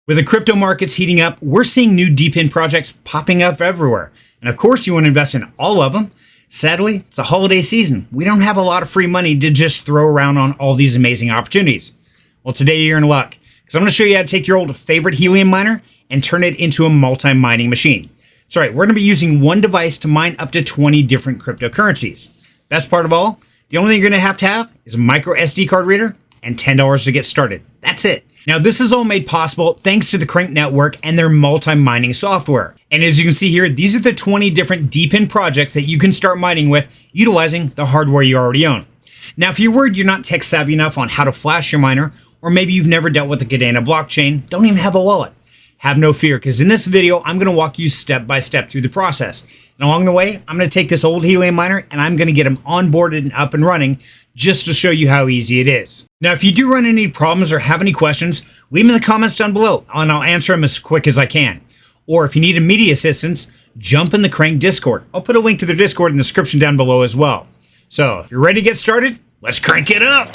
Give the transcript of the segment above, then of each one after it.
With the crypto markets heating up, we're seeing new deep-in projects popping up everywhere. And of course, you want to invest in all of them. Sadly, it's a holiday season. We don't have a lot of free money to just throw around on all these amazing opportunities. Well, today you're in luck, because I'm going to show you how to take your old favorite Helium miner and turn it into a multi-mining machine. That's right, we're going to be using one device to mine up to 20 different cryptocurrencies. Best part of all, the only thing you're going to have is a MicroSD card reader and $10 to get started. That's it. Now, this is all made possible thanks to the Crankk Network and their multi-mining software. And as you can see here, these are the 20 different deep-in projects that you can start mining with utilizing the hardware you already own. Now, if you're worried you're not tech savvy enough on how to flash your miner, or maybe you've never dealt with the Gaga blockchain, don't even have a wallet, have no fear, because in this video, I'm going to walk you step by step through the process. And along the way, I'm going to take this old Helium miner and I'm going to get them onboarded and up and running just to show you how easy it is. Now, if you do run into any problems or have any questions, leave them in the comments down below and I'll answer them as quick as I can. Or if you need immediate assistance, jump in the Crankk Discord. I'll put a link to their Discord in the description down below as well. So if you're ready to get started, let's crank it up.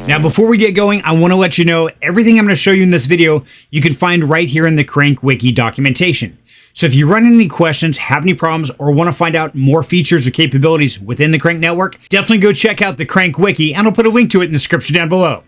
Now, before we get going, I want to let you know everything I'm going to show you in this video, you can find right here in the Crankk Wiki documentation. So if you run into any questions, have any problems, or want to find out more features or capabilities within the Crankk Network, definitely go check out the Crankk Wiki, and I'll put a link to it in the description down below.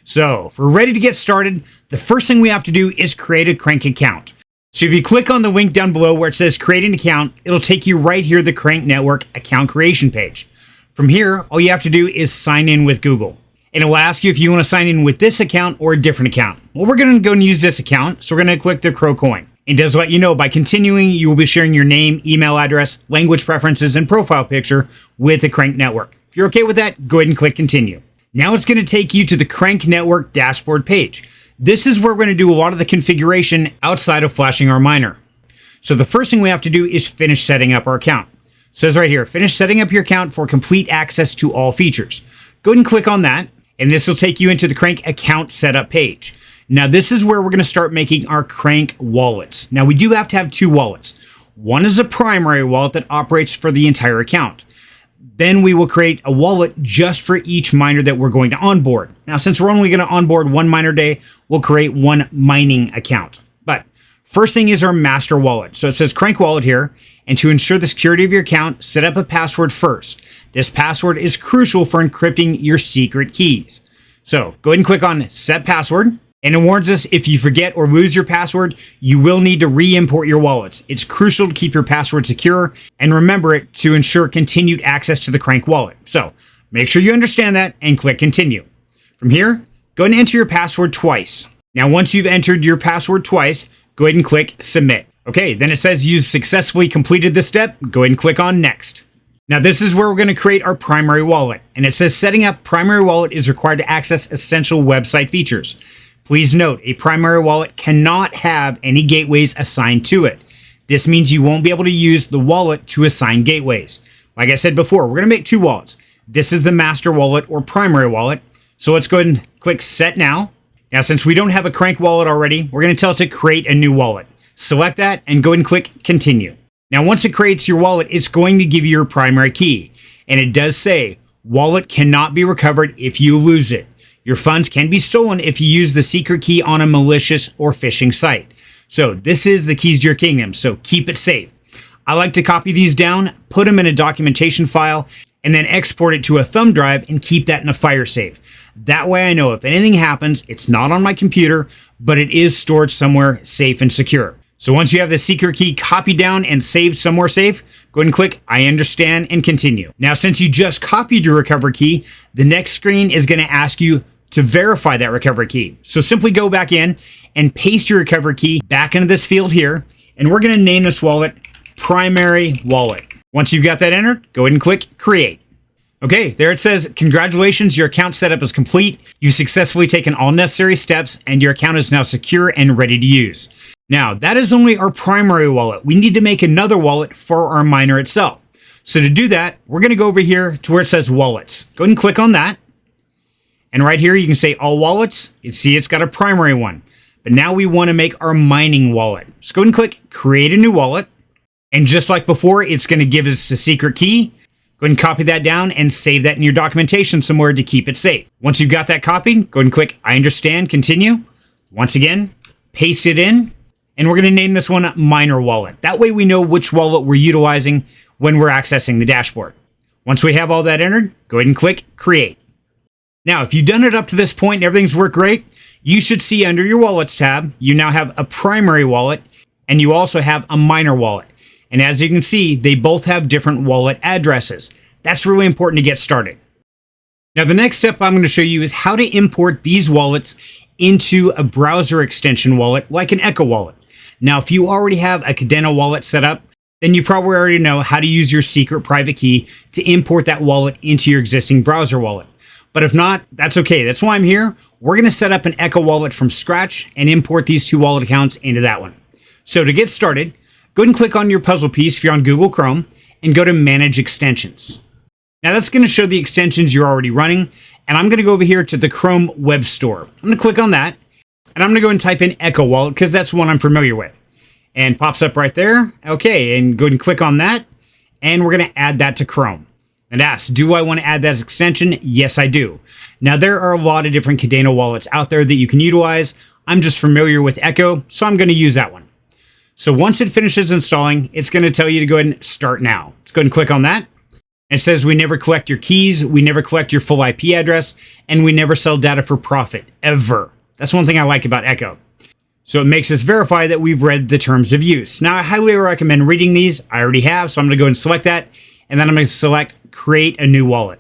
So if we're ready to get started, the first thing we have to do is create a Crankk account. So if you click on the link down below where it says create an account, it'll take you right here to the Crankk Network account creation page. From here, all you have to do is sign in with Google. And it will ask you if you want to sign in with this account or a different account. Well, we're going to go and use this account, so we're going to click the Crow coin. It does let you know by continuing, you will be sharing your name, email address, language preferences, and profile picture with the Crankk Network. If you're okay with that, go ahead and click continue. Now it's going to take you to the Crankk Network dashboard page. This is where we're going to do a lot of the configuration outside of flashing our miner. So the first thing we have to do is finish setting up our account. It says right here, finish setting up your account for complete access to all features. Go ahead and click on that. And this will take you into the Crankk account setup page. Now, this is where we're going to start making our Crankk wallets. Now, we do have to have two wallets. One is a primary wallet that operates for the entire account. Then we will create a wallet just for each miner that we're going to onboard. Now, since we're only going to onboard one miner a day, we'll create one mining account. But first thing is our master wallet. So it says Crankk wallet here. And to ensure the security of your account, set up a password first. This password is crucial for encrypting your secret keys. So go ahead and click on set password. And it warns us if you forget or lose your password, you will need to re-import your wallets. It's crucial to keep your password secure and remember it to ensure continued access to the Crankk wallet. So make sure you understand that and click continue. From here, go ahead and enter your password twice. Now, once you've entered your password twice, go ahead and click submit. Okay, then it says you've successfully completed this step. Go ahead and click on next. Now, this is where we're going to create our primary wallet. And it says setting up primary wallet is required to access essential website features. Please note, a primary wallet cannot have any gateways assigned to it. This means you won't be able to use the wallet to assign gateways. Like I said before, we're going to make two wallets. This is the master wallet or primary wallet. So let's go ahead and click set now. Now, since we don't have a Crankk wallet already, we're going to tell it to create a new wallet. Select that and go ahead and click continue. Now, once it creates your wallet, it's going to give you your primary key. And it does say wallet cannot be recovered if you lose it. Your funds can be stolen if you use the secret key on a malicious or phishing site. So this is the keys to your kingdom, so keep it safe. I like to copy these down, put them in a documentation file, and then export it to a thumb drive and keep that in a fire safe. That way I know if anything happens, it's not on my computer, but it is stored somewhere safe and secure. So once you have the secret key copied down and saved somewhere safe, go ahead and click I understand and continue. Now, since you just copied your recovery key, the next screen is going to ask you to verify that recovery key. So simply go back in and paste your recovery key back into this field here, and we're going to name this wallet Primary Wallet. Once you've got that entered, go ahead and click Create. Okay, there it says, congratulations, your account setup is complete. You've successfully taken all necessary steps, and your account is now secure and ready to use. Now, that is only our primary wallet. We need to make another wallet for our miner itself. So to do that, we're going to go over here to where it says Wallets. Go ahead and click on that. And right here, you can say All Wallets. You see it's got a primary one. But now we want to make our mining wallet. So go ahead and click Create a New Wallet. And just like before, it's going to give us a secret key. Go ahead and copy that down and save that in your documentation somewhere to keep it safe. Once you've got that copied, go ahead and click I understand, continue. Once again, paste it in, and we're going to name this one Miner Wallet. That way we know which wallet we're utilizing when we're accessing the dashboard. Once we have all that entered, go ahead and click Create. Now, if you've done it up to this point and everything's worked great, you should see under your Wallets tab, you now have a primary wallet, and you also have a miner wallet. And as you can see, they both have different wallet addresses. That's really important to get started. Now, the next step I'm going to show you is how to import these wallets into a browser extension wallet like an EckoWallet. Now, if you already have a Kaden wallet set up, then you probably already know how to use your secret private key to import that wallet into your existing browser wallet. But if not, that's okay. That's why I'm here. We're going to set up an EckoWallet from scratch and import these two wallet accounts into that one. So to get started, go ahead and click on your puzzle piece if you're on Google Chrome and go to Manage Extensions. Now that's going to show the extensions you're already running, and I'm going to go over here to the Chrome Web Store. I'm going to click on that, and I'm going to go and type in EckoWallet because that's one I'm familiar with. And pops up right there. Okay, and go ahead and click on that, and we're going to add that to Chrome. And asks, do I want to add that as extension? Yes, I do. Now, there are a lot of different Kaden wallets out there that you can utilize. I'm just familiar with Echo, so I'm going to use that one. So once it finishes installing, it's going to tell you to go ahead and start now. Let's go ahead and click on that. It says we never collect your keys, we never collect your full IP address, and we never sell data for profit, ever. That's one thing I like about Echo. So it makes us verify that we've read the terms of use. Now, I highly recommend reading these. I already have, so I'm going to go ahead and select that. And then I'm going to select Create a New Wallet.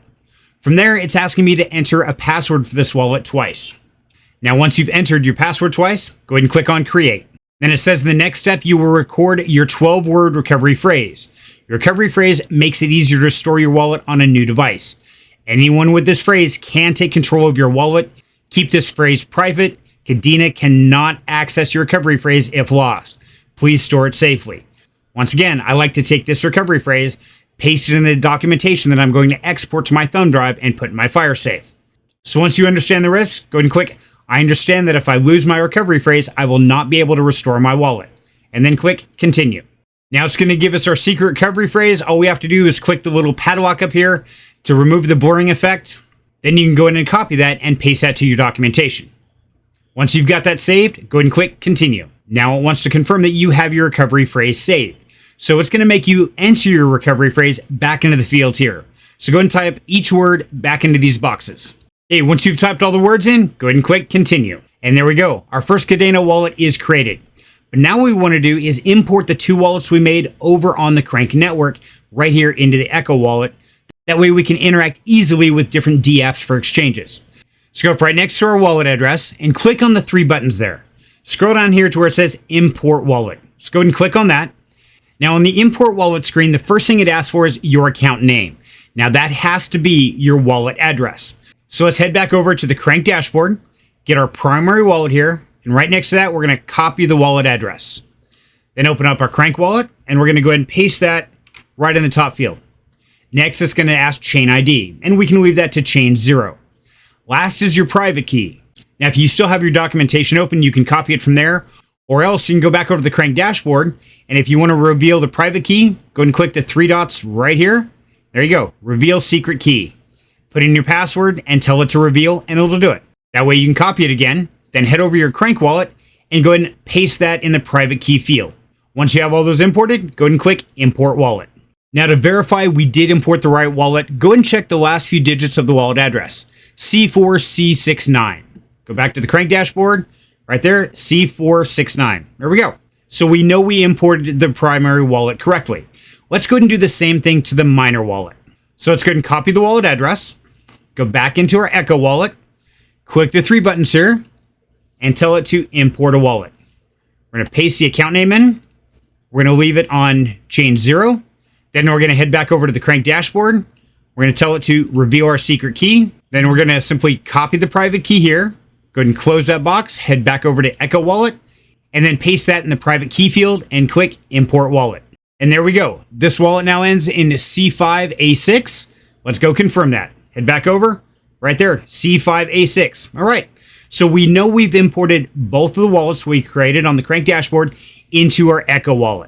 From there, it's asking me to enter a password for this wallet twice. Now, once you've entered your password twice, go ahead and click on Create. Then it says in the next step, you will record your 12-word recovery phrase. Your recovery phrase makes it easier to store your wallet on a new device. Anyone with this phrase can take control of your wallet. Keep this phrase private. Kadena cannot access your recovery phrase if lost. Please store it safely. Once again, I like to take this recovery phrase, paste it in the documentation that I'm going to export to my thumb drive and put in my fire safe. So once you understand the risks, go ahead and click, I understand that if I lose my recovery phrase, I will not be able to restore my wallet. And then click Continue. Now it's going to give us our secret recovery phrase. All we have to do is click the little padlock up here to remove the blurring effect. Then you can go in and copy that and paste that to your documentation. Once you've got that saved, go ahead and click Continue. Now it wants to confirm that you have your recovery phrase saved. So it's going to make you enter your recovery phrase back into the fields here. So go ahead and type each word back into these boxes. Okay, once you've typed all the words in, go ahead and click Continue. And there we go. Our first Kaden wallet is created. But now what we want to do is import the two wallets we made over on the Crankk network right here into the EckoWallet. That way we can interact easily with different dApps for exchanges. So go up right next to our wallet address and click on the three buttons there. Scroll down here to where it says Import Wallet. So go ahead and click on that. Now on the import wallet screen, the first thing it asks for is your account name. Now that has to be your wallet address. So let's head back over to the Crankk dashboard, get our primary wallet here, and right next to that, we're going to copy the wallet address. Then open up our Crankk wallet, and we're going to go ahead and paste that right in the top field. Next, it's going to ask chain ID, and we can leave that to chain 0. Last is your private key. Now, if you still have your documentation open, you can copy it from there, or else you can go back over to the Crankk dashboard, and if you want to reveal the private key, go ahead and click the three dots right here. There you go. Reveal secret key. Put in your password and tell it to reveal, and it'll do it. That way you can copy it again, then head over to your Crankk wallet and go ahead and paste that in the private key field. Once you have all those imported, go ahead and click Import Wallet. Now to verify we did import the right wallet, go ahead and check the last few digits of the wallet address, C4C69. Go back to the Crankk dashboard, right there, C469. There we go. So we know we imported the primary wallet correctly. Let's go ahead and do the same thing to the miner wallet. So let's go ahead and copy the wallet address, go back into our EckoWallet, click the three buttons here, and tell it to import a wallet. We're going to paste the account name in. We're going to leave it on chain 0. Then we're going to head back over to the Crankk dashboard. We're going to tell it to reveal our secret key. Then we're going to simply copy the private key here. Go ahead and close that box, head back over to EckoWallet, and then paste that in the private key field and click Import Wallet. And there we go. This wallet now ends in C5A6. Let's go confirm that. Head back over. Right there, C5A6. All right. So we know we've imported both of the wallets we created on the Crankk dashboard into our EckoWallet.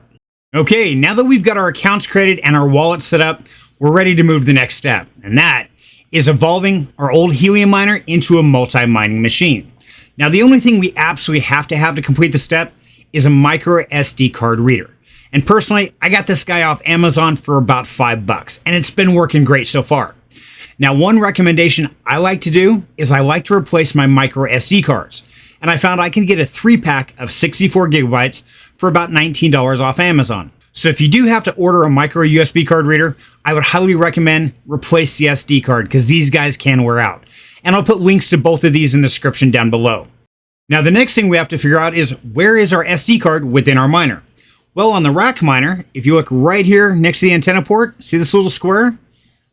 Okay, now that we've got our accounts created and our wallet set up, we're ready to move to the next step, and that is evolving our old Helium miner into a multi-mining machine. Now, the only thing we absolutely have to complete the step is a MicroSD card reader. And personally, I got this guy off Amazon for about $5, and it's been working great so far. Now, one recommendation I like to do is I like to replace my MicroSD cards. And I found I can get a 3-pack of 64 gigabytes for about $19 off Amazon. So if you do have to order a micro USB card reader, I would highly recommend replace the SD card because these guys can wear out. And I'll put links to both of these in the description down below. Now, the next thing we have to figure out is where is our SD card within our miner? Well, on the rack miner, if you look right here next to the antenna port, see this little square?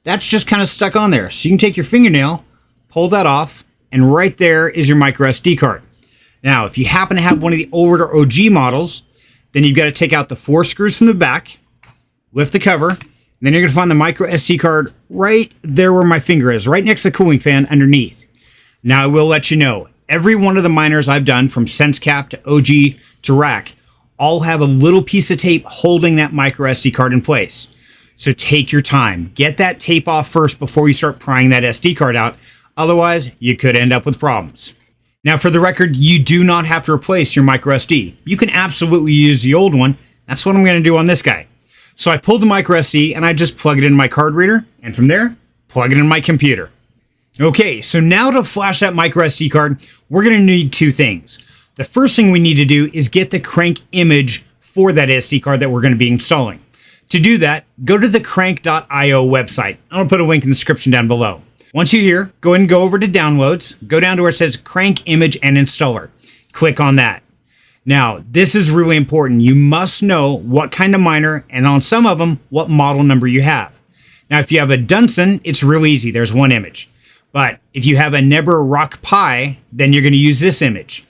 That's just kind of stuck on there. So you can take your fingernail, pull that off, and right there is your micro SD card. Now, if you happen to have one of the older OG models, then you've got to take out the 4 screws from the back, lift the cover, and then you're going to find the micro SD card right there where my finger is, right next to the cooling fan underneath. Now, I will let you know, every one of the miners I've done from SenseCap to OG to rack all have a little piece of tape holding that micro SD card in place. So take your time. Get that tape off first before you start prying that SD card out. Otherwise, you could end up with problems. Now, for the record, you do not have to replace your micro SD. You can absolutely use the old one. That's what I'm going to do on this guy. So I pulled the micro SD and I just plug it in my card reader. And from there, plug it in my computer. Okay, so now to flash that micro SD card, we're going to need 2 things. The first thing we need to do is get the Crankk image for that SD card that we're going to be installing. To do that, go to the Crank.io website. I'll put a link in the description down below. Once you're here, go ahead and go over to downloads, go down to where it says Crankk image and installer. Click on that. Now, this is really important. You must know what kind of miner, and on some of them, what model number you have. Now, if you have a Dunson, it's real easy. There's one image. But if you have a Nebber Rock Pi, then you're going to use this image.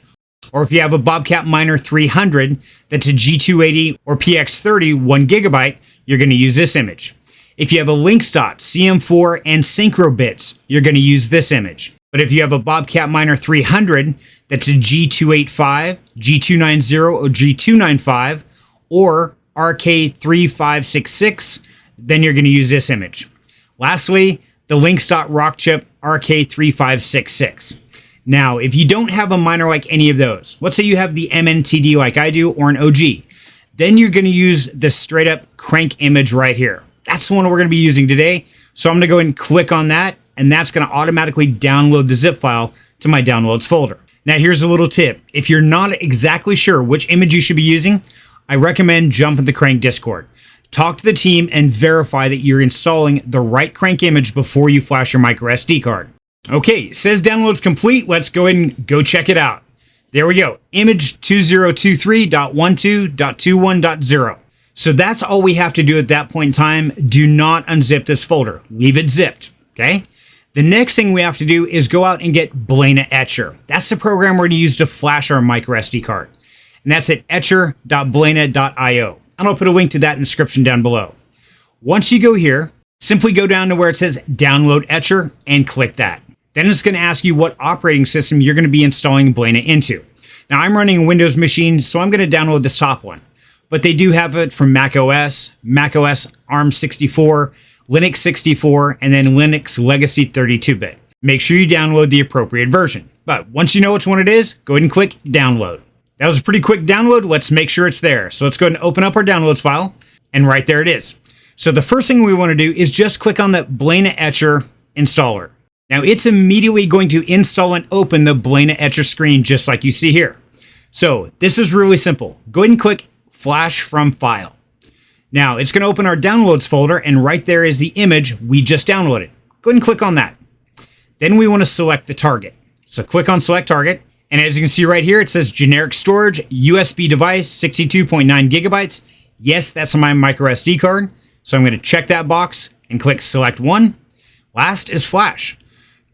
Or if you have a Bobcat Miner 300 that's a G280 or PX30 1 gigabyte, you're going to use this image. If you have a Linksdot, CM4, and Syncrobits, you're going to use this image. But if you have a Bobcat Miner 300 that's a G285, G290, or G295, or RK3566, then you're going to use this image. Lastly, the Linksdot Rockchip RK3566. Now, if you don't have a miner like any of those, let's say you have the MNTD like I do or an OG, then you're going to use the straight up Crankk image right here. That's the one we're going to be using today. So I'm going to go ahead and click on that, and that's going to automatically download the zip file to my downloads folder. Now, here's a little tip. If you're not exactly sure which image you should be using, I recommend jumping the Crankk Discord. Talk to the team and verify that you're installing the right Crankk image before you flash your micro SD card. Okay, it says download's complete. Let's go ahead and go check it out. There we go. Image 2023.12.21.0. So that's all we have to do at that point in time. Do not unzip this folder. Leave it zipped, okay? The next thing we have to do is go out and get BalenaEtcher. That's the program we're going to use to flash our micro SD card. And that's at etcher.balena.io. And I'll put a link to that in the description down below. Once you go here, simply go down to where it says Download Etcher and click that. Then it's going to ask you what operating system you're going to be installing Balena into. Now, I'm running a Windows machine, so I'm going to download this top one. But they do have it from Mac OS ARM 64, Linux 64, and then Linux Legacy 32-bit. Make sure you download the appropriate version. But once you know which one it is, go ahead and click Download. That was a pretty quick download. Let's make sure it's there. So let's go ahead and open up our downloads file, and right there it is. So the first thing we want to do is just click on the BalenaEtcher installer. Now it's immediately going to install and open the BalenaEtcher screen just like you see here. So this is really simple. Go ahead and click Flash from File. Now it's going to open our downloads folder, and right there is the image we just downloaded. Go ahead and click on that. Then we want to select the target. So click on Select Target. And as you can see right here, it says generic storage, USB device, 62.9 gigabytes. Yes, that's on my micro SD card. So I'm going to check that box and click Select One. Last is Flash.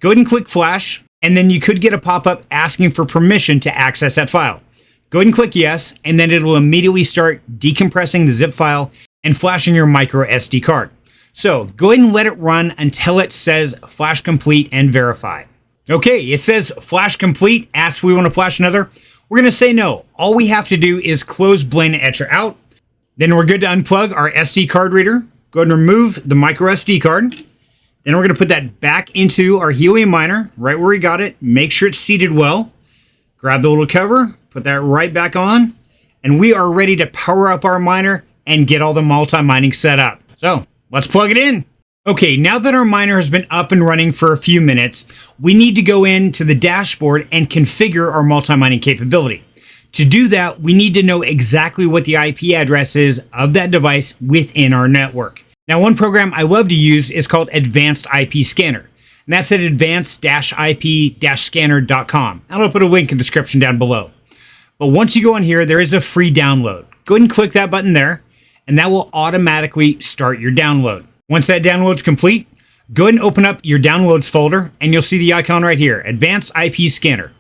Go ahead and click Flash, and then you could get a pop-up asking for permission to access that file. Go ahead and click Yes, and then it'll immediately start decompressing the zip file and flashing your micro SD card. So go ahead and let it run until it says Flash Complete and Verify. Okay, it says Flash Complete, asks if we want to flash another. We're going to say no. All we have to do is close BalenaEtcher out. Then we're good to unplug our SD card reader. Go Go ahead and remove the MicroSD card. Then we're going to put that back into our Helium miner, right where we got it. Make sure it's seated well. Grab the little cover, put that right back on, and we are ready to power up our miner and get all the multi-mining set up. So let's plug it in. Okay, now that our miner has been up and running for a few minutes, we need to go into the dashboard and configure our multi-mining capability. To do that, we need to know exactly what the IP address is of that device within our network. Now, one program I love to use is called Advanced IP Scanner, and that's at advanced-ip-scanner.com. I'll put a link in the description down below. But once you go on here, there is a free download. Go ahead and click that button there, and that will automatically start your download. Once that download's complete, go ahead and open up your downloads folder, and you'll see the icon right here, Advanced IP Scanner.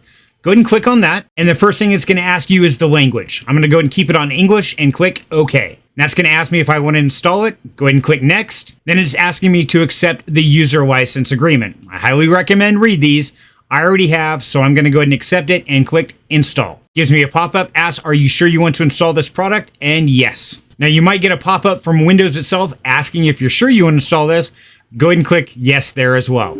Go ahead and click on that, and the first thing it's going to ask you is the language. I'm going to go ahead and keep it on English and click OK. That's going to ask me if I want to install it. Go ahead and click Next. Then it's asking me to accept the user license agreement. I highly recommend read these. I already have, so I'm going to go ahead and accept it and click Install. Gives me a pop-up, asks, are you sure you want to install this product? And yes. Now you might get a pop-up from Windows itself asking if you're sure you want to install this. Go ahead and click Yes there as well.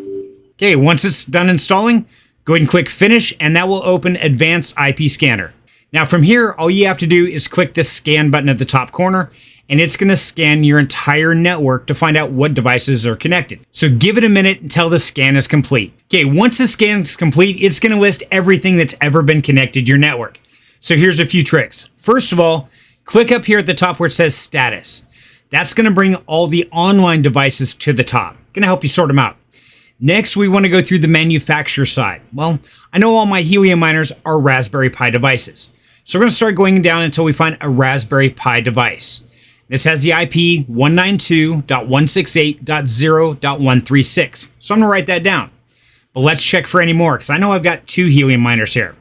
Okay, once it's done installing, go ahead and click Finish, and that will open Advanced IP Scanner. Now from here, all you have to do is click this scan button at the top corner, and it's going to scan your entire network to find out what devices are connected. So give it a minute until the scan is complete. Okay, once the scan is complete, it's going to list everything that's ever been connected to your network. So here's a few tricks. First of all, click up here at the top where it says Status. That's going to bring all the online devices to the top. Going to help you sort them out. Next, we want to go through the manufacturer side. Well, I know all my Helium miners are Raspberry Pi devices. So we're going to start going down until we find a Raspberry Pi device. This has the IP 192.168.0.136. So I'm going to write that down. But let's check for any more, because I know I've got 2 Helium miners here.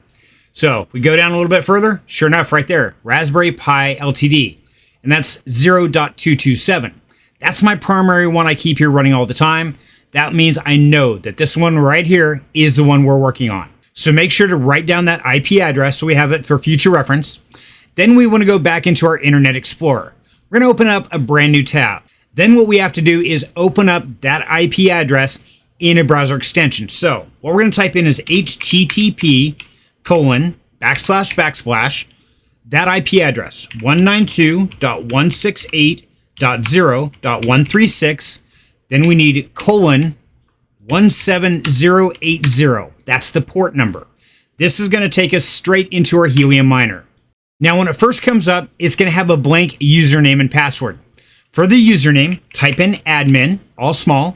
So if we go down a little bit further, sure enough, right there, Raspberry Pi Ltd. And that's 0.227. That's my primary one I keep here running all the time. That means I know that this one right here is the one we're working on. So make sure to write down that IP address so we have it for future reference. Then we want to go back into our Internet Explorer. We're going to open up a brand new tab. Then what we have to do is open up that IP address in a browser extension. So what we're going to type in is http:// that IP address 192.168.0.136. Then we need :17080. That's the port number. This is going to take us straight into our Helium miner. Now, when it first comes up, it's going to have a blank username and password. For the username, type in admin, all small,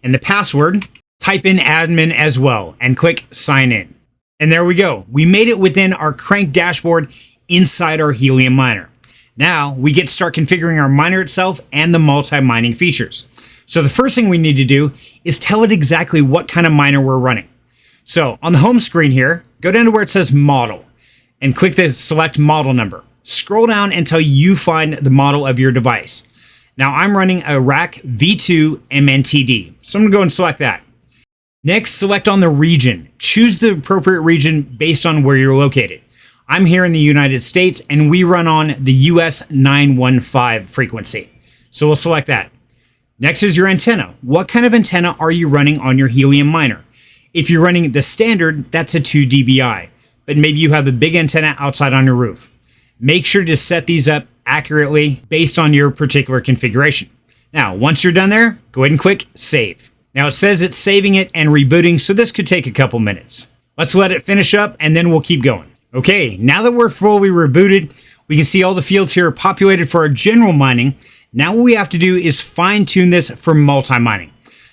and the password, type in admin as well, and click sign in. And there we go. We made it within our Crankk dashboard inside our Helium miner. Now, we get to start configuring our miner itself and the multi-mining features. So the first thing we need to do is tell it exactly what kind of miner we're running. So on the home screen here, go down to where it says model and click the select model number. Scroll down until you find the model of your device. Now I'm running a RAK V2 MNTD. So I'm gonna go and select that. Next, select on the region. Choose the appropriate region based on where you're located. I'm here in the United States and we run on the US 915 frequency. So we'll select that. Next is your antenna. What kind of antenna are you running on your Helium miner? If you're running the standard, that's a 2 dBi, but maybe you have a big antenna outside on your roof. Make sure to set these up accurately based on your particular configuration. Now, once you're done there, go ahead and click Save. Now it says it's saving it and rebooting, so this could take a couple minutes. Let's let it finish up and then we'll keep going. Okay, now that we're fully rebooted, we can see all the fields here are populated for our general mining. Now what we have to do is fine tune this for multi-mining.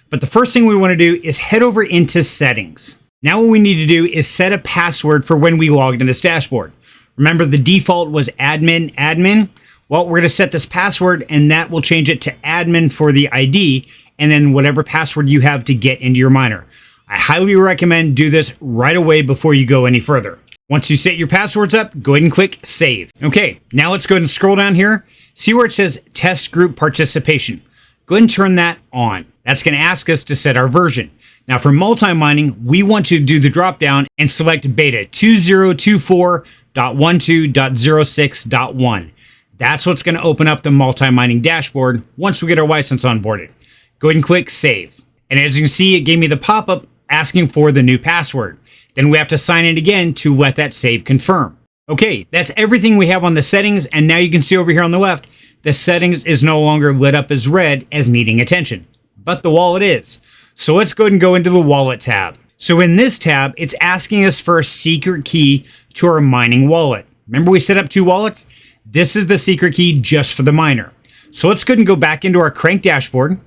But the first thing we want to do is head over into settings. Now what we need to do is set a password for when we logged in this dashboard. Remember the default was admin. Well, we're going to set this password and that will change it to admin for the ID and then whatever password you have to get into your miner. I highly recommend do this right away before you go any further. Once you set your passwords up, go ahead and click Save. Okay, now let's go ahead and scroll down here. See where it says Test Group Participation. Go ahead and turn that on. That's going to ask us to set our version. Now for multi-mining, we want to do the drop down and select beta 2024.12.06.1. That's what's going to open up the multi-mining dashboard once we get our license onboarded. Go ahead and click Save. And as you can see, it gave me the pop-up asking for the new password. Then we have to sign in again to let that save confirm. Okay, that's everything we have on the settings, and now you can see over here on the left, the settings is no longer lit up as red as needing attention, but the wallet is. So let's go ahead and go into the wallet tab. So in this tab, it's asking us for a secret key to our mining wallet. Remember we set up 2 wallets? This is the secret key just for the miner. So let's go ahead and go back into our Crankk dashboard,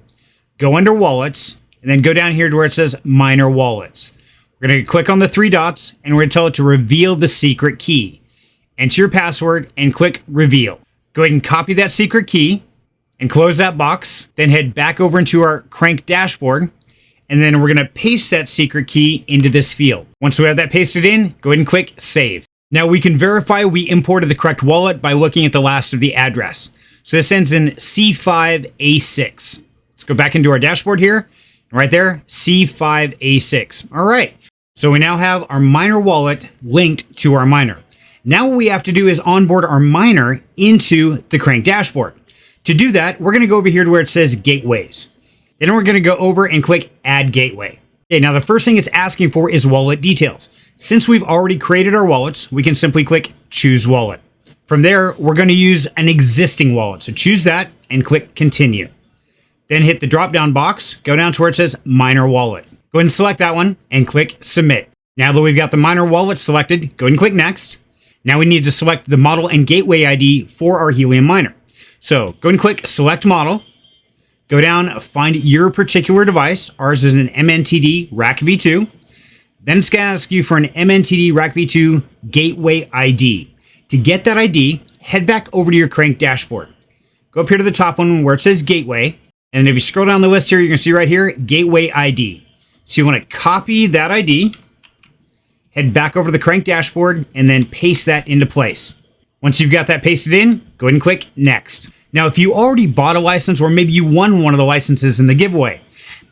go under wallets, and then go down here to where it says miner wallets. We're going to click on the 3 dots, and we're going to tell it to reveal the secret key. Enter your password and click reveal. Go ahead and copy that secret key and close that box. Then head back over into our Crankk dashboard. And then we're going to paste that secret key into this field. Once we have that pasted in, go ahead and click save. Now we can verify we imported the correct wallet by looking at the last of the address. So this ends in C5A6. Let's go back into our dashboard here. Right there, C5A6. All right. So we now have our miner wallet linked to our miner. Now what we have to do is onboard our miner into the Crankk dashboard. To do that, we're going to go over here to where it says gateways. Then we're going to go over and click add gateway. Okay, now the first thing it's asking for is wallet details. Since we've already created our wallets, we can simply click choose wallet. From there, we're going to use an existing wallet. So choose that and click continue. Then hit the drop down box, go down to where it says miner wallet. Go ahead and select that one and click submit. Now that we've got the miner wallet selected, go ahead and click next. Now we need to select the model and gateway ID for our Helium miner. So go ahead and click select model. Go down, find your particular device. Ours is an MNTD Rack V2. Then it's going to ask you for an MNTD Rack V2 gateway ID. To get that ID, head back over to your Crankk dashboard. Go up here to the top one where it says gateway. And if you scroll down the list here, you're going to see right here, gateway ID. So you want to copy that ID, head back over to the Crankk dashboard, and then paste that into place. Once you've got that pasted in, go ahead and click next. Now, if you already bought a license, or maybe you won one of the licenses in the giveaway,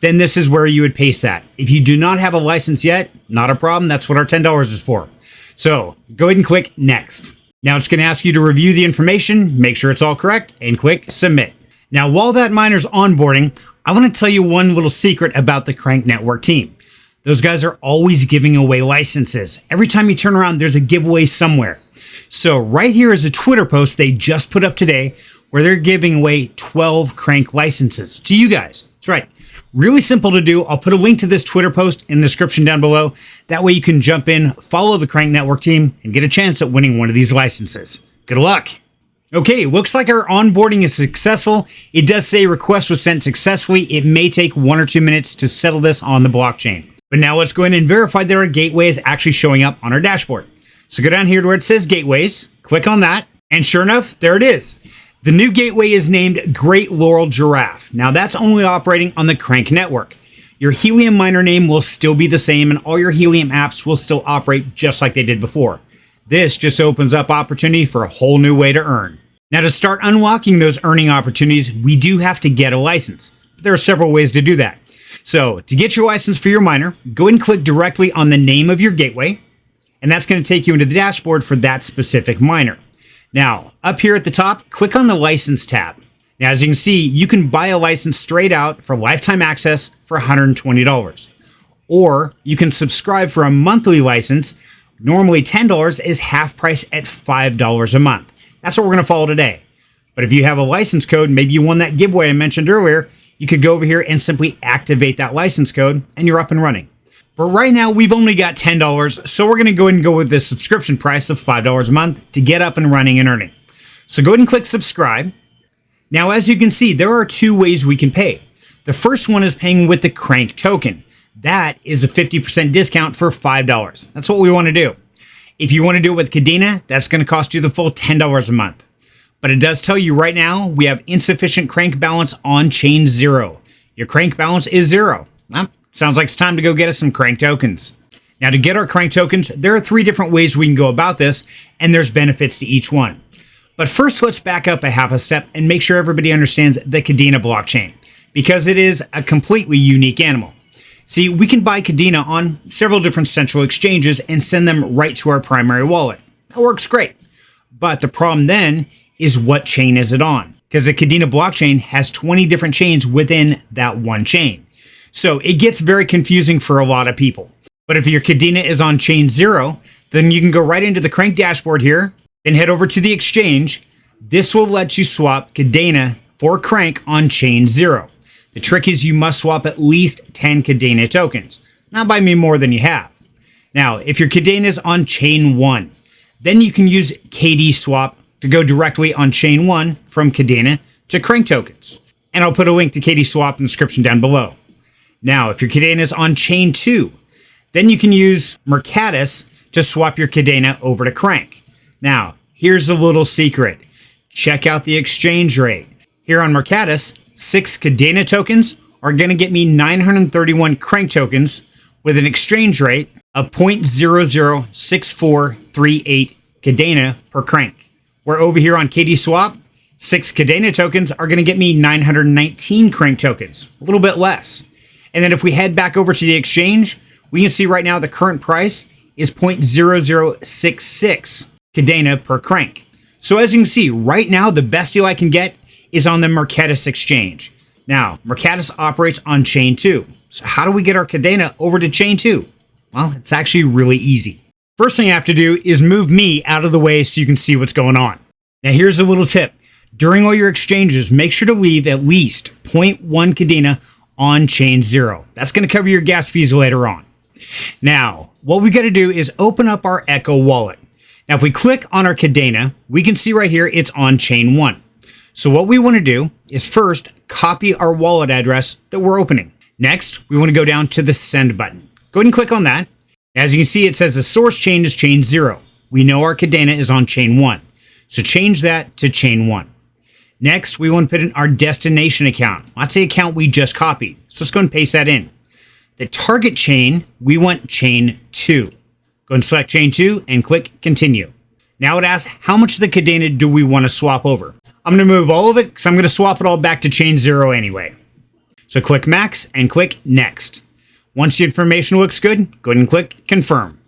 then this is where you would paste that. If you do not have a license yet, not a problem. That's what our $10 is for. So go ahead and click next. Now it's going to ask you to review the information, make sure it's all correct, and click submit. Now, while that miner's onboarding, I want to tell you one little secret about the Crankk Network team. Those guys are always giving away licenses. Every time you turn around, there's a giveaway somewhere. So right here is a Twitter post they just put up today where they're giving away 12 Crankk licenses to you guys. That's right. Really simple to do. I'll put a link to this Twitter post in the description down below. That way you can jump in, follow the Crankk Network team, and get a chance at winning one of these licenses. Good luck. Okay, looks like our onboarding is successful. It does say request was sent successfully. It may take 1 or 2 minutes to settle this on the blockchain. But now let's go ahead and verify that our gateway is actually showing up on our dashboard. So go down here to where it says gateways, click on that, and sure enough, there it is. The new gateway is named Great Laurel Giraffe. Now that's only operating on the Crankk Network. Your Helium miner name will still be the same, and all your Helium apps will still operate just like they did before. This just opens up opportunity for a whole new way to earn. Now to start unlocking those earning opportunities, we do have to get a license. There are several ways to do that. So to get your license for your miner, go ahead and click directly on the name of your gateway, and that's going to take you into the dashboard for that specific miner. Now, up here at the top, click on the license tab. Now, as you can see, you can buy a license straight out for lifetime access for $120. Or you can subscribe for a monthly license. Normally $10 is half price at $5 a month. That's what we're going to follow today. But if you have a license code, maybe you won that giveaway I mentioned earlier, you could go over here and simply activate that license code and you're up and running. But right now we've only got $10, so we're going to go ahead and go with the subscription price of $5 a month to get up and running and earning. So go ahead and click subscribe. Now, as you can see, there are 2 ways we can pay. The first one is paying with the Crankk token. That is a 50% discount for $5. That's what we want to do. If you want to do it with Kadena, that's going to cost you the full $10 a month. But it does tell you right now we have insufficient Crankk balance on chain 0. Your Crankk balance is 0. Well, sounds like it's time to go get us some Crankk tokens. Now, to get our Crankk tokens, there are 3 different ways we can go about this, and there's benefits to each one. But first, let's back up a half a step and make sure everybody understands the Kadena blockchain, because it is a completely unique animal. See, we can buy Kadena on several different central exchanges and send them right to our primary wallet. That works great. But the problem then is what chain is it on, because the Kadena blockchain has 20 different chains within that one chain. So it gets very confusing for a lot of people. But if your Kadena is on chain 0, then you can go right into the Crankk dashboard here, then head over to the exchange. This will let you swap Kadena for Crankk on chain 0. The trick is you must swap at least 10 Kadena tokens, not by more than you have. Now, if your Kadena is on chain 1, then you can use KD swap to go directly on chain 1 from Kadena to Crankk tokens. And I'll put a link to KD swap in the description down below. Now, if your Kadena is on chain 2, then you can use Mercatus to swap your Kadena over to Crankk. Now, here's a little secret. Check out the exchange rate. Here on Mercatus, 6 Kadena tokens are going to get me 931 Crankk tokens with an exchange rate of 0.006438 Kadena per Crankk. Where over here on KD Swap, 6 Kadena tokens are going to get me 919 Crankk tokens, a little bit less. And then if we head back over to the exchange, we can see right now the current price is 0.0066 Kadena per Crankk. So as you can see, right now, the best deal I can get is on the Mercatus exchange. Now, Mercatus operates on chain 2. So how do we get our Kadena over to chain 2? Well, it's actually really easy. First thing I have to do is move me out of the way so you can see what's going on. Now, here's a little tip. During all your exchanges, make sure to leave at least 0.1 Kadena on chain 0. That's going to cover your gas fees later on. Now, what we got to do is open up our EckoWallet. Now, if we click on our Kadena, we can see right here it's on chain 1. So what we want to do is first copy our wallet address that we're opening. Next, we want to go down to the send button. Go ahead and click on that. As you can see, it says the source chain is chain 0. We know our Kadena is on chain 1. So change that to chain 1. Next, we want to put in our destination account. That's the account we just copied. So let's go and paste that in. The target chain, we want chain 2. Go and select chain 2 and click continue. Now it asks how much of the Kadena do we want to swap over. I'm going to move all of it because I'm going to swap it all back to chain 0 anyway. So click max and click next. Once the information looks good, go ahead and click confirm.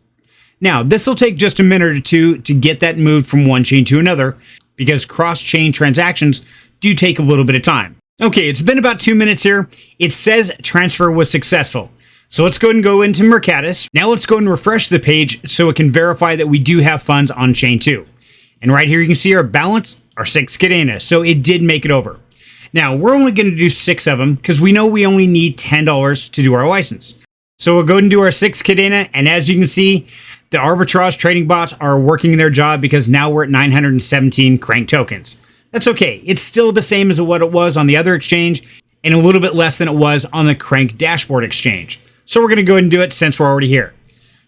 Now, this will take just a minute or two to get that moved from one chain to another because cross-chain transactions do take a little bit of time. Okay, it's been about 2 minutes here. It says transfer was successful. So let's go ahead and go into Mercatus. Now let's go and refresh the page so it can verify that we do have funds on chain 2. And right here you can see our balance, our 6 Kadena. So it did make it over. Now we're only going to do 6 of them because we know we only need $10 to do our license. So we'll go ahead and do our 6 Kadena. And as you can see, the arbitrage trading bots are working their job because now we're at 917 Crankk tokens. That's okay. It's still the same as what it was on the other exchange and a little bit less than it was on the Crankk dashboard exchange. So we're going to go ahead and do it since we're already here.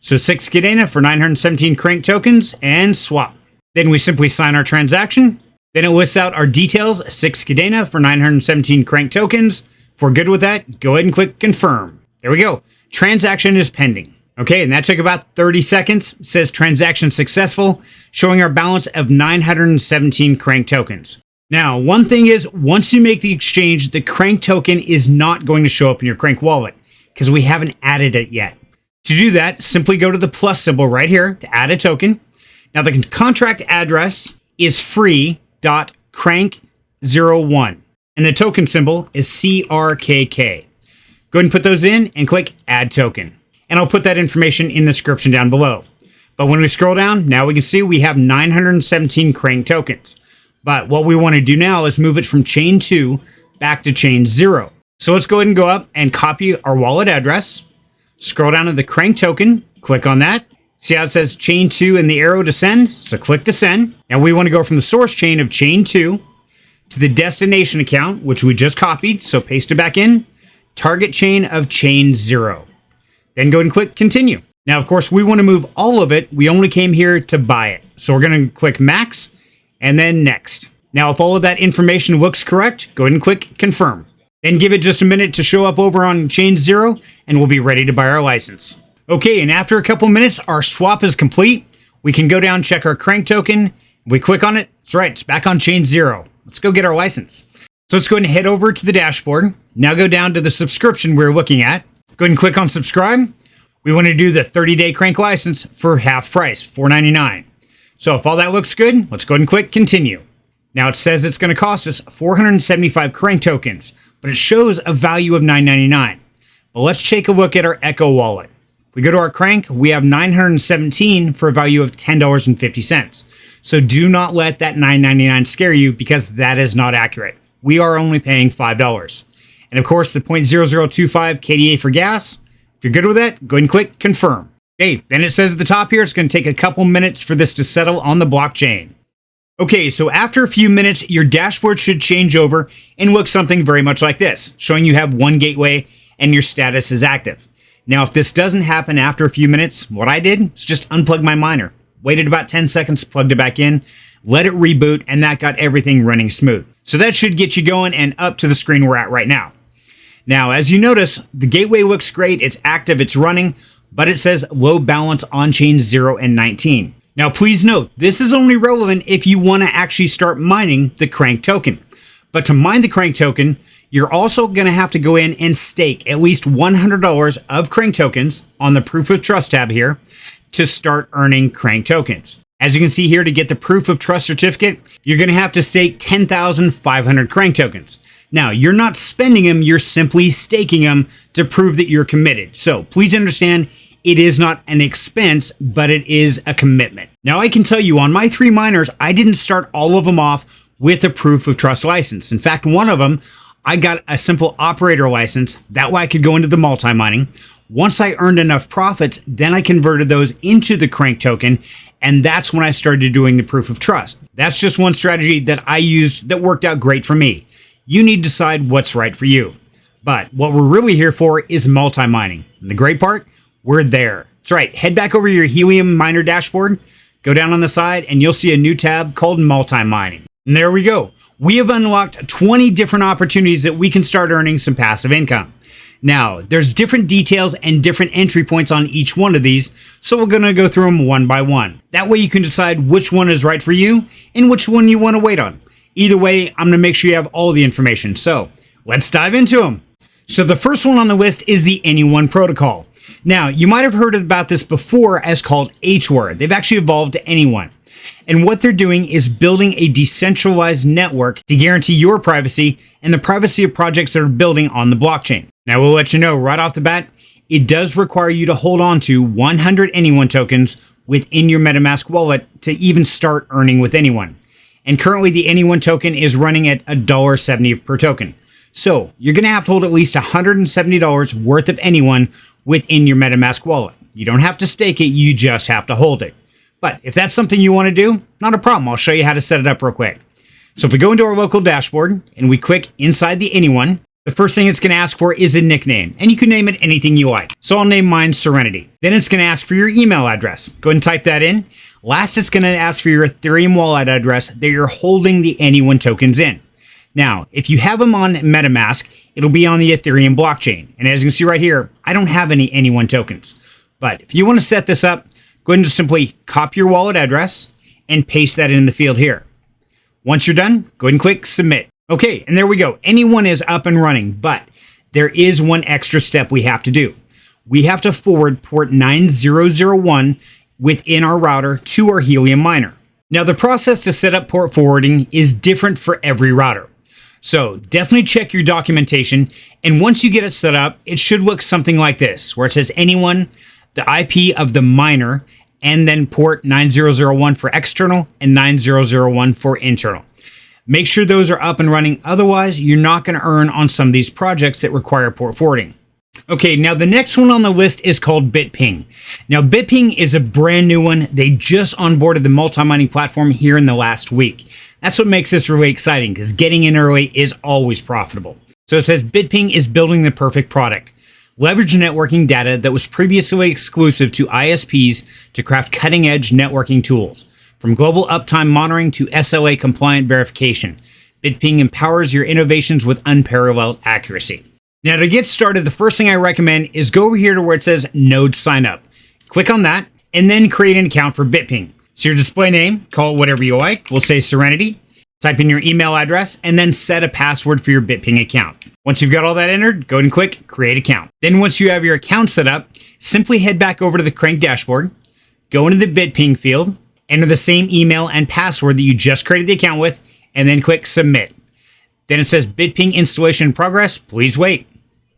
So 6 Kadena for 917 Crankk tokens and swap. Then we simply sign our transaction. Then it lists out our details, 6 Kadena for 917 Crankk tokens. If we're good with that, go ahead and click confirm. There we go. Transaction is pending. Okay, and that took about 30 seconds. It says transaction successful, showing our balance of 917 Crankk tokens. Now, one thing is, once you make the exchange, the Crankk token is not going to show up in your Crankk wallet because we haven't added it yet. To do that, simply go to the plus symbol right here to add a token. Now, the contract address is free.crank01, and the token symbol is CRKK. Go ahead and put those in and click add token. And I'll put that information in the description down below. But when we scroll down, now we can see we have 917 Crankk tokens. But what we want to do now is move it from chain 2 back to chain 0. So let's go ahead and go up and copy our wallet address. Scroll down to the Crankk token, click on that. See how it says chain 2 and the arrow to send? So click to send. Now we want to go from the source chain of chain 2 to the destination account, which we just copied. So paste it back in. Target chain of chain 0. Then go ahead and click continue. Now, of course, we want to move all of it. We only came here to buy it. So we're going to click max and then next. Now, if all of that information looks correct, go ahead and click confirm. Then give it just a minute to show up over on chain 0 and we'll be ready to buy our license. Okay, and after a couple minutes, our swap is complete. We can go down, check our Crankk token. We click on it. That's right, it's back on chain 0. Let's go get our license. So let's go ahead and head over to the dashboard. Now go down to the subscription we're looking at. Go ahead and click on subscribe. We want to do the 30-day Crankk license for half price, $4.99. So if all that looks good, let's go ahead and click continue. Now it says it's going to cost us 475 Crankk tokens, but it shows a value of $9.99. But let's take a look at our EckoWallet. If we go to our Crankk, we have 917 for a value of $10.50. So do not let that $9.99 scare you, because that is not accurate. We are only paying $5. And of course, the 0.0025 KDA for gas. If you're good with that, go ahead and click confirm. Okay, then it says at the top here, it's going to take a couple minutes for this to settle on the blockchain. Okay, so after a few minutes, your dashboard should change over and look something very much like this, showing you have one gateway and your status is active. Now, if this doesn't happen after a few minutes, what I did is just unplug my miner, waited about 10 seconds, plugged it back in, let it reboot, and that got everything running smooth. So that should get you going and up to the screen we're at right now. Now, as you notice, the gateway looks great, it's active, it's running, but it says low balance on chain 0 and 19. Now, please note, this is only relevant if you want to actually start mining the Crankk token. But to mine the Crankk token, you're also going to have to go in and stake at least $100 of Crankk tokens on the Proof of Trust tab here to start earning Crankk tokens. As you can see here, to get the Proof of Trust certificate, you're going to have to stake 10,500 Crankk tokens. Now, you're not spending them, you're simply staking them to prove that you're committed. So please understand, it is not an expense, but it is a commitment. Now, I can tell you on my 3 miners, I didn't start all of them off with a Proof of Trust license. In fact, one of them, I got a simple operator license. That way I could go into the multi-mining. Once I earned enough profits, then I converted those into the Crankk token, and that's when I started doing the Proof of Trust. That's just one strategy that I used that worked out great for me. You need to decide what's right for you. But what we're really here for is multi-mining. And the great part, we're there. That's right. Head back over to your Helium miner dashboard, go down on the side, and you'll see a new tab called multi-mining. And there we go. We have unlocked 20 different opportunities that we can start earning some passive income. Now, there's different details and different entry points on each one of these, so we're going to go through them one by one. That way you can decide which one is right for you and which one you want to wait on. Either way, I'm going to make sure you have all the information. So let's dive into them. So the first one on the list is the Anyone protocol. Now, you might have heard about this before as called HWAR. They've actually evolved to Anyone. And what they're doing is building a decentralized network to guarantee your privacy and the privacy of projects that are building on the blockchain. Now, we'll let you know right off the bat, it does require you to hold on to 100 Anyone tokens within your MetaMask wallet to even start earning with Anyone. And currently the Anyone token is running at $1.70 per token. So you're going to have to hold at least $170 worth of Anyone within your MetaMask wallet. You don't have to stake it, you just have to hold it. But if that's something you want to do, not a problem. I'll show you how to set it up real quick. So if we go into our local dashboard and we click inside the Anyone, the first thing it's going to ask for is a nickname, and you can name it anything you like. So I'll name mine Serenity. Then it's going to ask for your email address. Go ahead and type that in. Last, it's going to ask for your Ethereum wallet address that you're holding the Anyone tokens in. Now, if you have them on MetaMask, it'll be on the Ethereum blockchain. And as you can see right here, I don't have any Anyone tokens. But if you want to set this up, go ahead and just simply copy your wallet address and paste that in the field here. Once you're done, go ahead and click submit. Okay, and there we go. Anyone is up and running, but there is one extra step we have to do. We have to forward port 9001 within our router to our Helium miner. Now, the process to set up port forwarding is different for every router. So definitely check your documentation. And once you get it set up, it should look something like this, where it says Anyone, the IP of the miner, and then port 9001 for external and 9001 for internal. Make sure those are up and running. Otherwise, you're not going to earn on some of these projects that require port forwarding. Okay, now the next one on the list is called BitPing. Now, BitPing is a brand new one. They just onboarded the multi-mining platform here in the last week. That's what makes this really exciting, because getting in early is always profitable. So it says BitPing is building the perfect product. Leverage networking data that was previously exclusive to ISPs to craft cutting-edge networking tools. From global uptime monitoring to SLA-compliant verification, BitPing empowers your innovations with unparalleled accuracy. Now, to get started, the first thing I recommend is go over here to where it says Node Sign Up. Click on that, and then create an account for BitPing. So your display name, call it whatever you like. We'll say Serenity. Type in your email address, and then set a password for your BitPing account. Once you've got all that entered, go ahead and click Create Account. Then once you have your account set up, simply head back over to the Crankk dashboard, go into the BitPing field, enter the same email and password that you just created the account with, and then click Submit. Then it says BitPing installation in progress, please wait.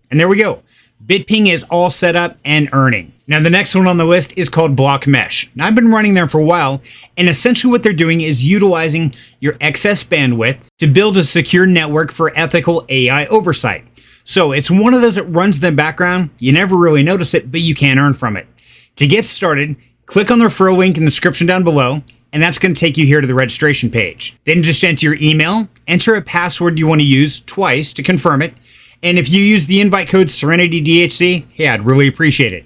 And there we go. BitPing is all set up and earning. Now the next one on the list is called Blockmesh. Now I've been running them for a while, and essentially what they're doing is utilizing your excess bandwidth to build a secure network for ethical AI oversight. So it's one of those that runs in the background, you never really notice it, but you can earn from it. To get started, click on the referral link in the description down below, and that's going to take you here to the registration page. Then just enter your email, enter a password you want to use twice to confirm it, and if you use the invite code Serenity DHC, hey, I'd really appreciate it.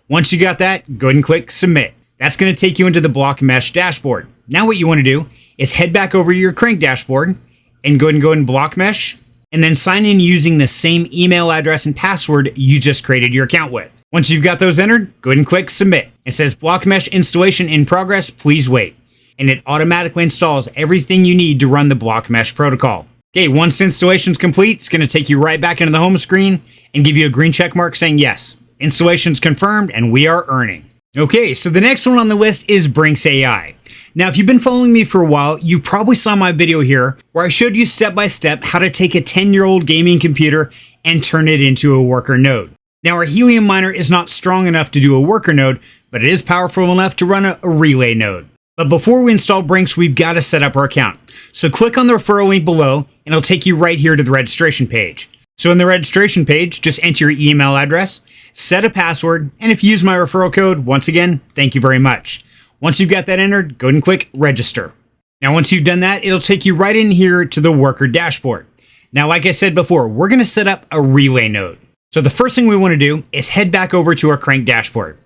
Once you got that, go ahead and click Submit. That's going to take you into the Blockmesh dashboard. Now what you want to do is head back over to your Crankk dashboard and go ahead and go in Blockmesh, and then sign in using the same email address and password you just created your account with. Once you've got those entered, go ahead and click Submit. It says Blockmesh installation in progress, please wait. And it automatically installs everything you need to run the Blockmesh protocol. Okay, once installation's complete, it's going to take you right back into the home screen and give you a green check mark saying yes, installation's confirmed and we are earning. Okay, so the next one on the list is BrinxAi. Now, if you've been following me for a while, you probably saw my video here where I showed you step by step how to take a 10-year-old gaming computer and turn it into a worker node. Now, our Helium miner is not strong enough to do a worker node, but it is powerful enough to run a relay node. But before we install Brinx, we've got to set up our account. So click on the referral link below, and it'll take you right here to the registration page. So in the registration page, just enter your email address, set a password, and if you use my referral code, once again, thank you very much. Once you've got that entered, go ahead and click Register. Now, once you've done that, it'll take you right in here to the worker dashboard. Now, like I said before, we're going to set up a relay node. So the first thing we want to do is head back over to our Crankk dashboard.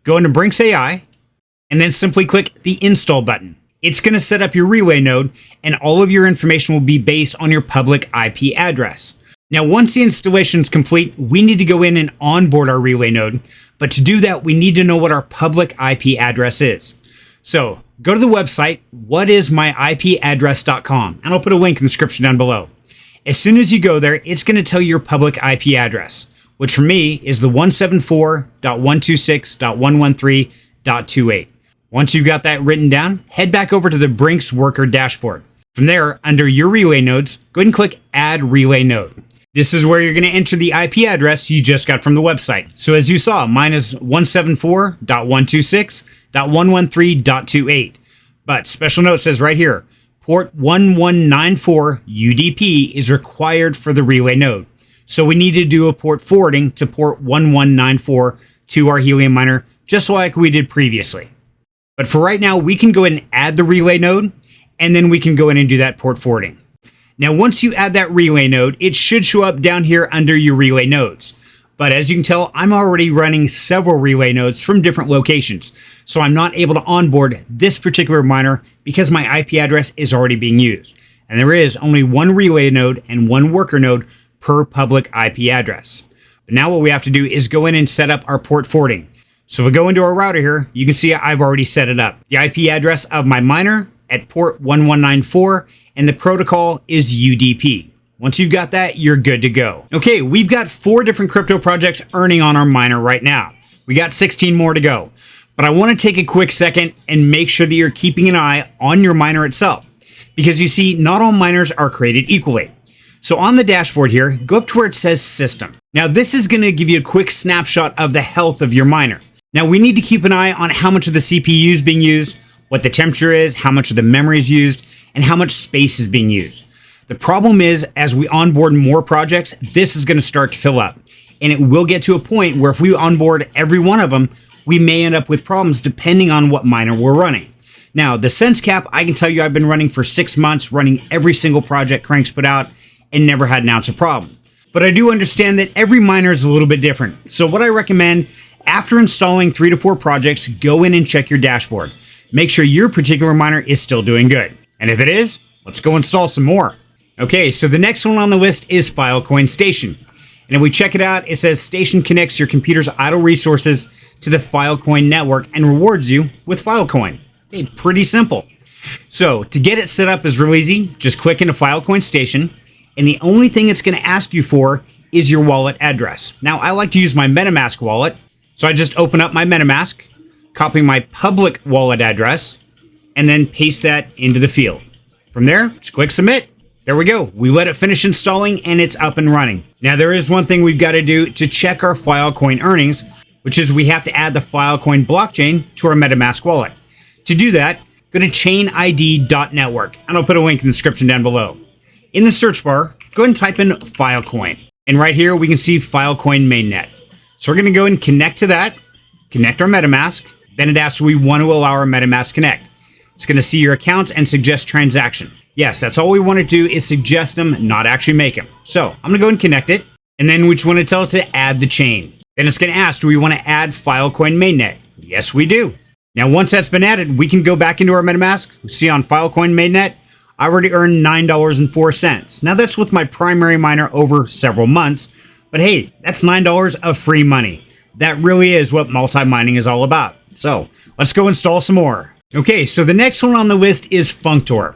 Go into BrinxAi, and then simply click the Install button. It's going to set up your relay node, and all of your information will be based on your public IP address. Now, once the installation is complete, we need to go in and onboard our relay node, but to do that, we need to know what our public IP address is. So go to the website, whatismyipaddress.com, and I'll put a link in the description down below. As soon as you go there, it's going to tell you your public IP address, which for me is the 174.126.113.28. Once you've got that written down, head back over to the Brinx worker dashboard. From there, under your relay nodes, go ahead and click Add Relay Node. This is where you're going to enter the IP address you just got from the website. So as you saw, mine is 174.126.113.28. But special note says right here, port 1194 UDP is required for the relay node. So we need to do a port forwarding to port 1194 to our Helium miner, just like we did previously. But for right now, we can go ahead and add the relay node, and then we can go in and do that port forwarding. Now, once you add that relay node, it should show up down here under your relay nodes. But as you can tell, I'm already running several relay nodes from different locations, so I'm not able to onboard this particular miner because my IP address is already being used. And there is only one relay node and one worker node per public IP address. But now what we have to do is go in and set up our port forwarding. So if we go into our router here, you can see I've already set it up. The IP address of my miner at port 1194, and the protocol is UDP. Once you've got that, you're good to go. Okay, we've got 4 different crypto projects earning on our miner right now. We got 16 more to go. But I want to take a quick second and make sure that you're keeping an eye on your miner itself. Because you see, not all miners are created equally. So on the dashboard here, go up to where it says System. Now this is going to give you a quick snapshot of the health of your miner. Now we need to keep an eye on how much of the CPU is being used, what the temperature is, how much of the memory is used, and how much space is being used. The problem is, as we onboard more projects, this is going to start to fill up. And it will get to a point where if we onboard every one of them, we may end up with problems depending on what miner we're running. Now, the sense cap, I can tell you I've been running for 6 months, running every single project Crankk's put out, and never had an ounce of problem. But I do understand that every miner is a little bit different. So what I recommend, after installing 3 to 4 projects, go in and check your dashboard. Make sure your particular miner is still doing good. And if it is, let's go install some more. Okay, so the next one on the list is Filecoin Station. And if we check it out, it says Station connects your computer's idle resources to the Filecoin network and rewards you with Filecoin. Okay, pretty simple. So to get it set up is real easy. Just click into Filecoin Station, and the only thing it's going to ask you for is your wallet address. Now, I like to use my MetaMask wallet, so I just open up my MetaMask, copy my public wallet address, and then paste that into the field. From there, just click submit. There we go. We let it finish installing and it's up and running. Now there is one thing we've got to do to check our Filecoin earnings, which is we have to add the Filecoin blockchain to our MetaMask wallet. To do that, go to chainid.network, and I'll put a link in the description down below. In the search bar, go ahead and type in Filecoin. And right here, we can see Filecoin mainnet. So we're going to go and connect to that, connect our MetaMask. Then it asks, we want to allow our MetaMask connect. It's going to see your accounts and suggest transaction. Yes, that's all we want to do is suggest them, not actually make them. So I'm going to go and connect it. And then we just want to tell it to add the chain. Then it's going to ask, do we want to add Filecoin mainnet? Yes, we do. Now, once that's been added, we can go back into our MetaMask. See on Filecoin mainnet, I already earned $9.04. Now that's with my primary miner over several months. But hey, that's $9 of free money. That really is what multi-mining is all about. So let's go install some more. Okay, so the next one on the list is Functor.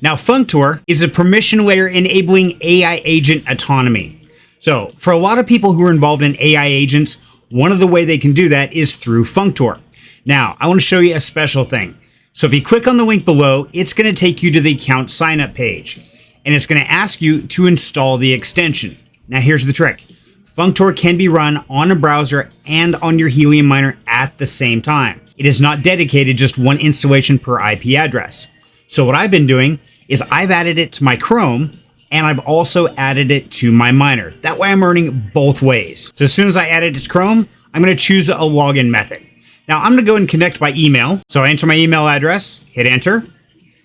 Now, Functor is a permission layer enabling AI agent autonomy. So for a lot of people who are involved in AI agents, one of the way they can do that is through Functor. Now, I want to show you a special thing. So if you click on the link below, it's going to take you to the account signup page, and it's going to ask you to install the extension. Now, here's the trick. Functor can be run on a browser and on your Helium miner at the same time. It is not dedicated just one installation per IP address. So what I've been doing is I've added it to my Chrome, and I've also added it to my miner. That way I'm earning both ways. So as soon as I add it to Chrome, I'm going to choose a login method. Now I'm going to go and connect by email. So I enter my email address, hit enter,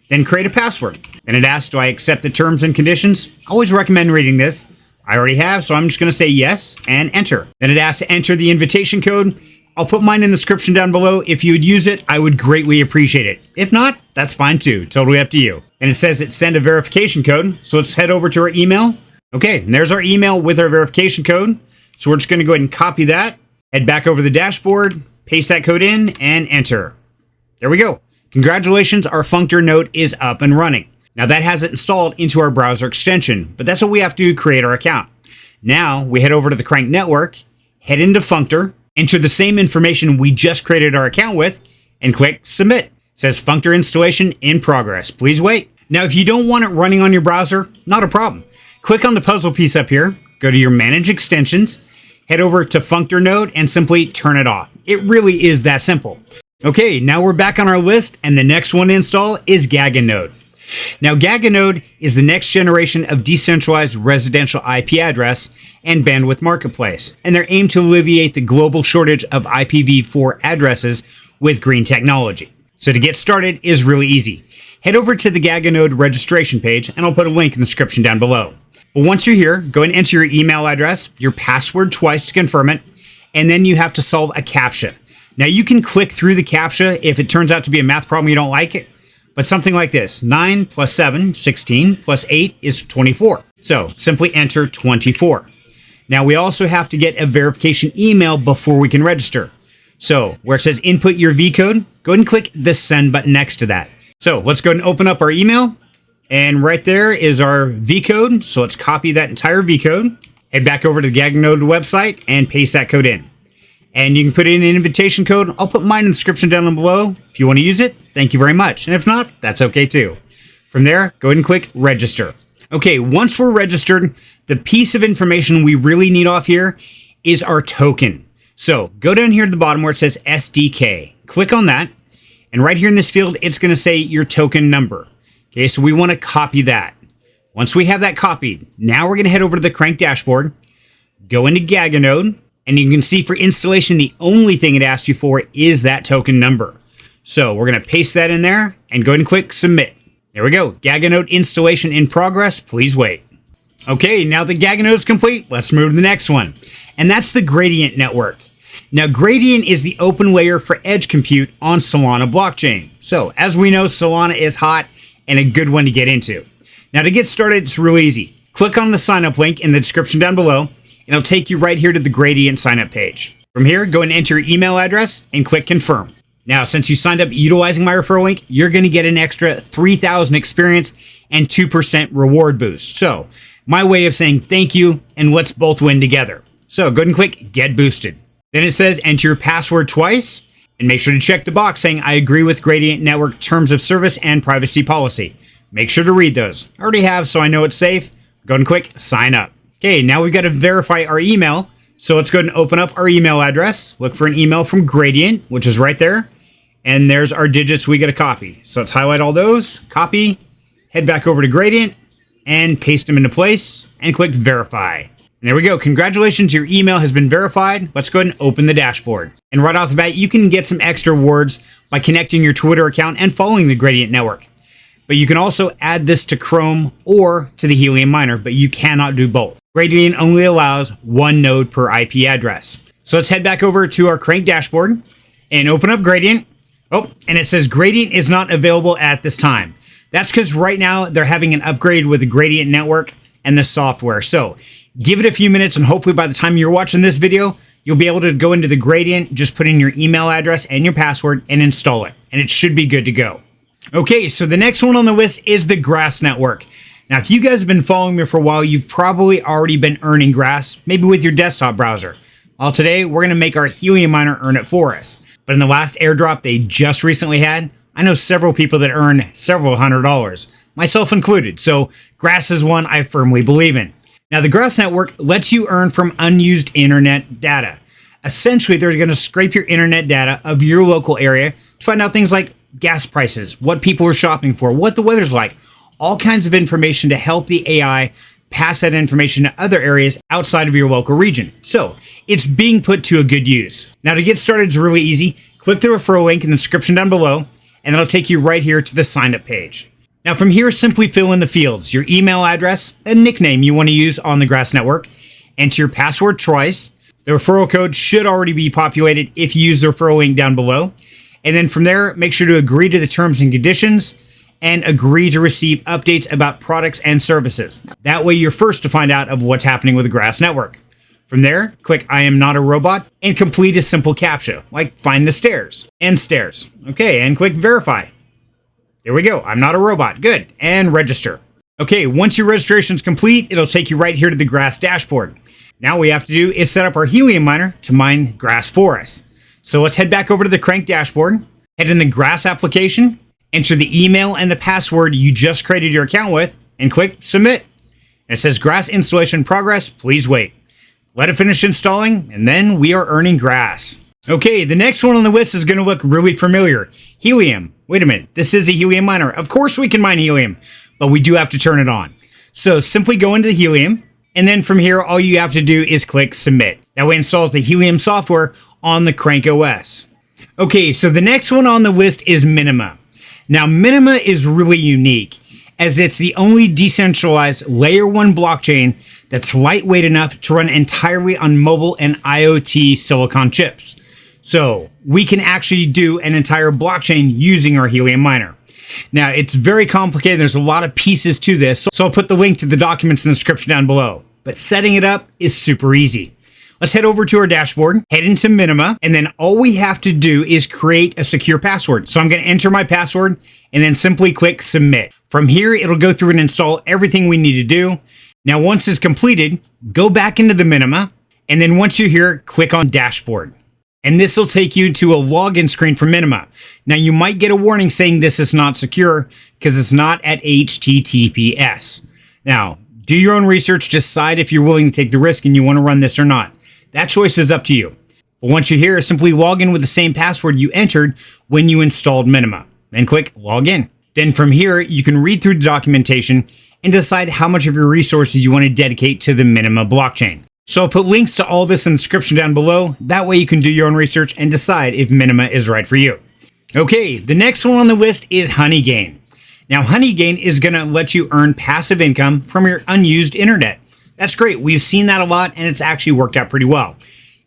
then create a password. Then it asks, do I accept the terms and conditions? I always recommend reading this. I already have, so I'm just going to say yes and enter. Then it asks to enter the invitation code. I'll put mine in the description down below. If you would use it, I would greatly appreciate it. If not, that's fine too. Totally up to you. And it says it send a verification code. So let's head over to our email. Okay, and there's our email with our verification code. So we're just going to go ahead and copy that, head back over the dashboard, paste that code in, and enter. There we go. Congratulations, our Functor node is up and running. Now that has it installed into our browser extension, but that's what we have to do to create our account. Now we head over to the Crankk network, head into Functor, enter the same information we just created our account with, and click submit. It says Functor installation in progress. Please wait. Now, if you don't want it running on your browser, not a problem. Click on the puzzle piece up here, go to your manage extensions, head over to Functor node and simply turn it off. It really is that simple. Okay, now we're back on our list, and the next one to install is Gaga Node. Now, Gaga Node is the next generation of decentralized residential IP address and bandwidth marketplace, and they're aimed to alleviate the global shortage of IPv4 addresses with green technology. So to get started is really easy. Head over to the Gaga Node registration page, and I'll put a link in the description down below. But once you're here, go and enter your email address, your password twice to confirm it, and then you have to solve a CAPTCHA. Now, you can click through the CAPTCHA if it turns out to be a math problem you don't like it. But something like this, 9 plus 7, 16, plus 8 is 24. So simply enter 24. Now we also have to get a verification email before we can register. So where it says input your V code, go ahead and click the send button next to that. So let's go ahead and open up our email. And right there is our V code. So let's copy that entire V code, head back over to the Gaga Node website and paste that code in. And you can put in an invitation code. I'll put mine in the description down below. If you want to use it, thank you very much. And if not, that's okay too. From there, go ahead and click register. Okay, once we're registered, the piece of information we really need off here is our token. So go down here to the bottom where it says SDK. Click on that. And right here in this field, it's going to say your token number. Okay, so we want to copy that. Once we have that copied, now we're going to head over to the Crankk dashboard, go into Gaga Node, and you can see for installation, the only thing it asks you for is that token number. So we're going to paste that in there and go ahead and click submit. There we go. Gaga Node installation in progress. Please wait. Okay, now the Gaga Node is complete. Let's move to the next one. And that's the Gradient network. Now, Gradient is the open layer for edge compute on Solana blockchain. So as we know, Solana is hot and a good one to get into. Now, to get started, it's real easy. Click on the sign up link in the description down below. It'll take you right here to the Gradient signup page. From here, go and enter your email address and click confirm. Now, since you signed up utilizing my referral link, you're going to get an extra 3,000 experience and 2% reward boost. So my way of saying thank you, and let's both win together. So go ahead and click get boosted. Then it says enter your password twice and make sure to check the box saying I agree with Gradient Network terms of service and privacy policy. Make sure to read those. I already have, so I know it's safe. Go ahead and click sign up. Okay, now we've got to verify our email. So let's go ahead and open up our email address. Look for an email from Gradient, which is right there. And there's our digits we get to copy. So let's highlight all those, copy, head back over to Gradient, and paste them into place, and click verify. And there we go. Congratulations, your email has been verified. Let's go ahead and open the dashboard. And right off the bat, you can get some extra rewards by connecting your Twitter account and following the Gradient network. But you can also add this to Chrome or to the Helium miner, but you cannot do both. Gradient only allows one node per IP address. So let's head back over to our Crankk dashboard and open up Gradient. Oh, and it says Gradient is not available at this time. That's because right now they're having an upgrade with the Gradient network and the software. So give it a few minutes, and hopefully by the time you're watching this video, you'll be able to go into the Gradient, just put in your email address and your password and install it, and it should be good to go. Okay, so the next one on the list is the Grass network. Now, if you guys have been following me for a while, you've probably already been earning Grass, maybe with your desktop browser. Well, today we're going to make our Helium miner earn it for us. But in the last airdrop they just recently had, I know several people that earn several $100s, myself included. So Grass is one I firmly believe in. Now, the Grass network lets you earn from unused internet data. Essentially, they're going to scrape your internet data of your local area to find out things like gas prices, what people are shopping for, what the weather's like, all kinds of information to help the AI pass that information to other areas outside of your local region. So it's being put to a good use. Now, to get started, it's really easy. Click the referral link in the description down below, and it'll take you right here to the sign up page. Now, from here, simply fill in the fields, your email address, a nickname you want to use on the Grass network, enter your password twice. The referral code should already be populated if you use the referral link down below. And then from there, make sure to agree to the terms and conditions and agree to receive updates about products and services. That way you're first to find out of what's happening with the Grass network. From there, click I am not a robot and complete a simple CAPTCHA, like find the stairs and stairs. Okay, and click verify. There we go, I'm not a robot, good, and register. Okay, once your registration is complete, it'll take you right here to the Grass dashboard. Now what we have to do is set up our Helium miner to mine Grass for us. So let's head back over to the Crankk dashboard, head in the Grass application, enter the email and the password you just created your account with, and click submit. And it says Grass installation progress, please wait. Let it finish installing, and then we are earning Grass. Okay, the next one on the list is going to look really familiar. Helium. Wait a minute, this is a Helium miner. Of course we can mine Helium, but we do have to turn it on. So simply go into the Helium, and then from here, all you have to do is click submit. That way it installs the Helium software on the Crankk OS. Okay, so the next one on the list is Minima. Now, Minima is really unique as it's the only decentralized layer 1 blockchain that's lightweight enough to run entirely on mobile and IoT silicon chips. So we can actually do an entire blockchain using our Helium miner. Now, it's very complicated. There's a lot of pieces to this, so I'll put the link to the documents in the description down below. But setting it up is super easy. Let's head over to our dashboard, head into Minima, and then all we have to do is create a secure password. So I'm going to enter my password and then simply click submit. From here, it'll go through and install everything we need to do. Now, once it's completed, go back into the Minima, and then once you're here, click on dashboard. And this will take you to a login screen for Minima. Now, you might get a warning saying this is not secure because it's not at HTTPS. Now, do your own research, decide if you're willing to take the risk and you want to run this or not. That choice is up to you. But once you're here, simply log in with the same password you entered when you installed Minima. Then click login. Then from here, you can read through the documentation and decide how much of your resources you want to dedicate to the Minima blockchain. So I'll put links to all this in the description down below. That way you can do your own research and decide if Minima is right for you. Okay, the next one on the list is Honeygain. Now, Honeygain is going to let you earn passive income from your unused internet. That's great. We've seen that a lot, and it's actually worked out pretty well.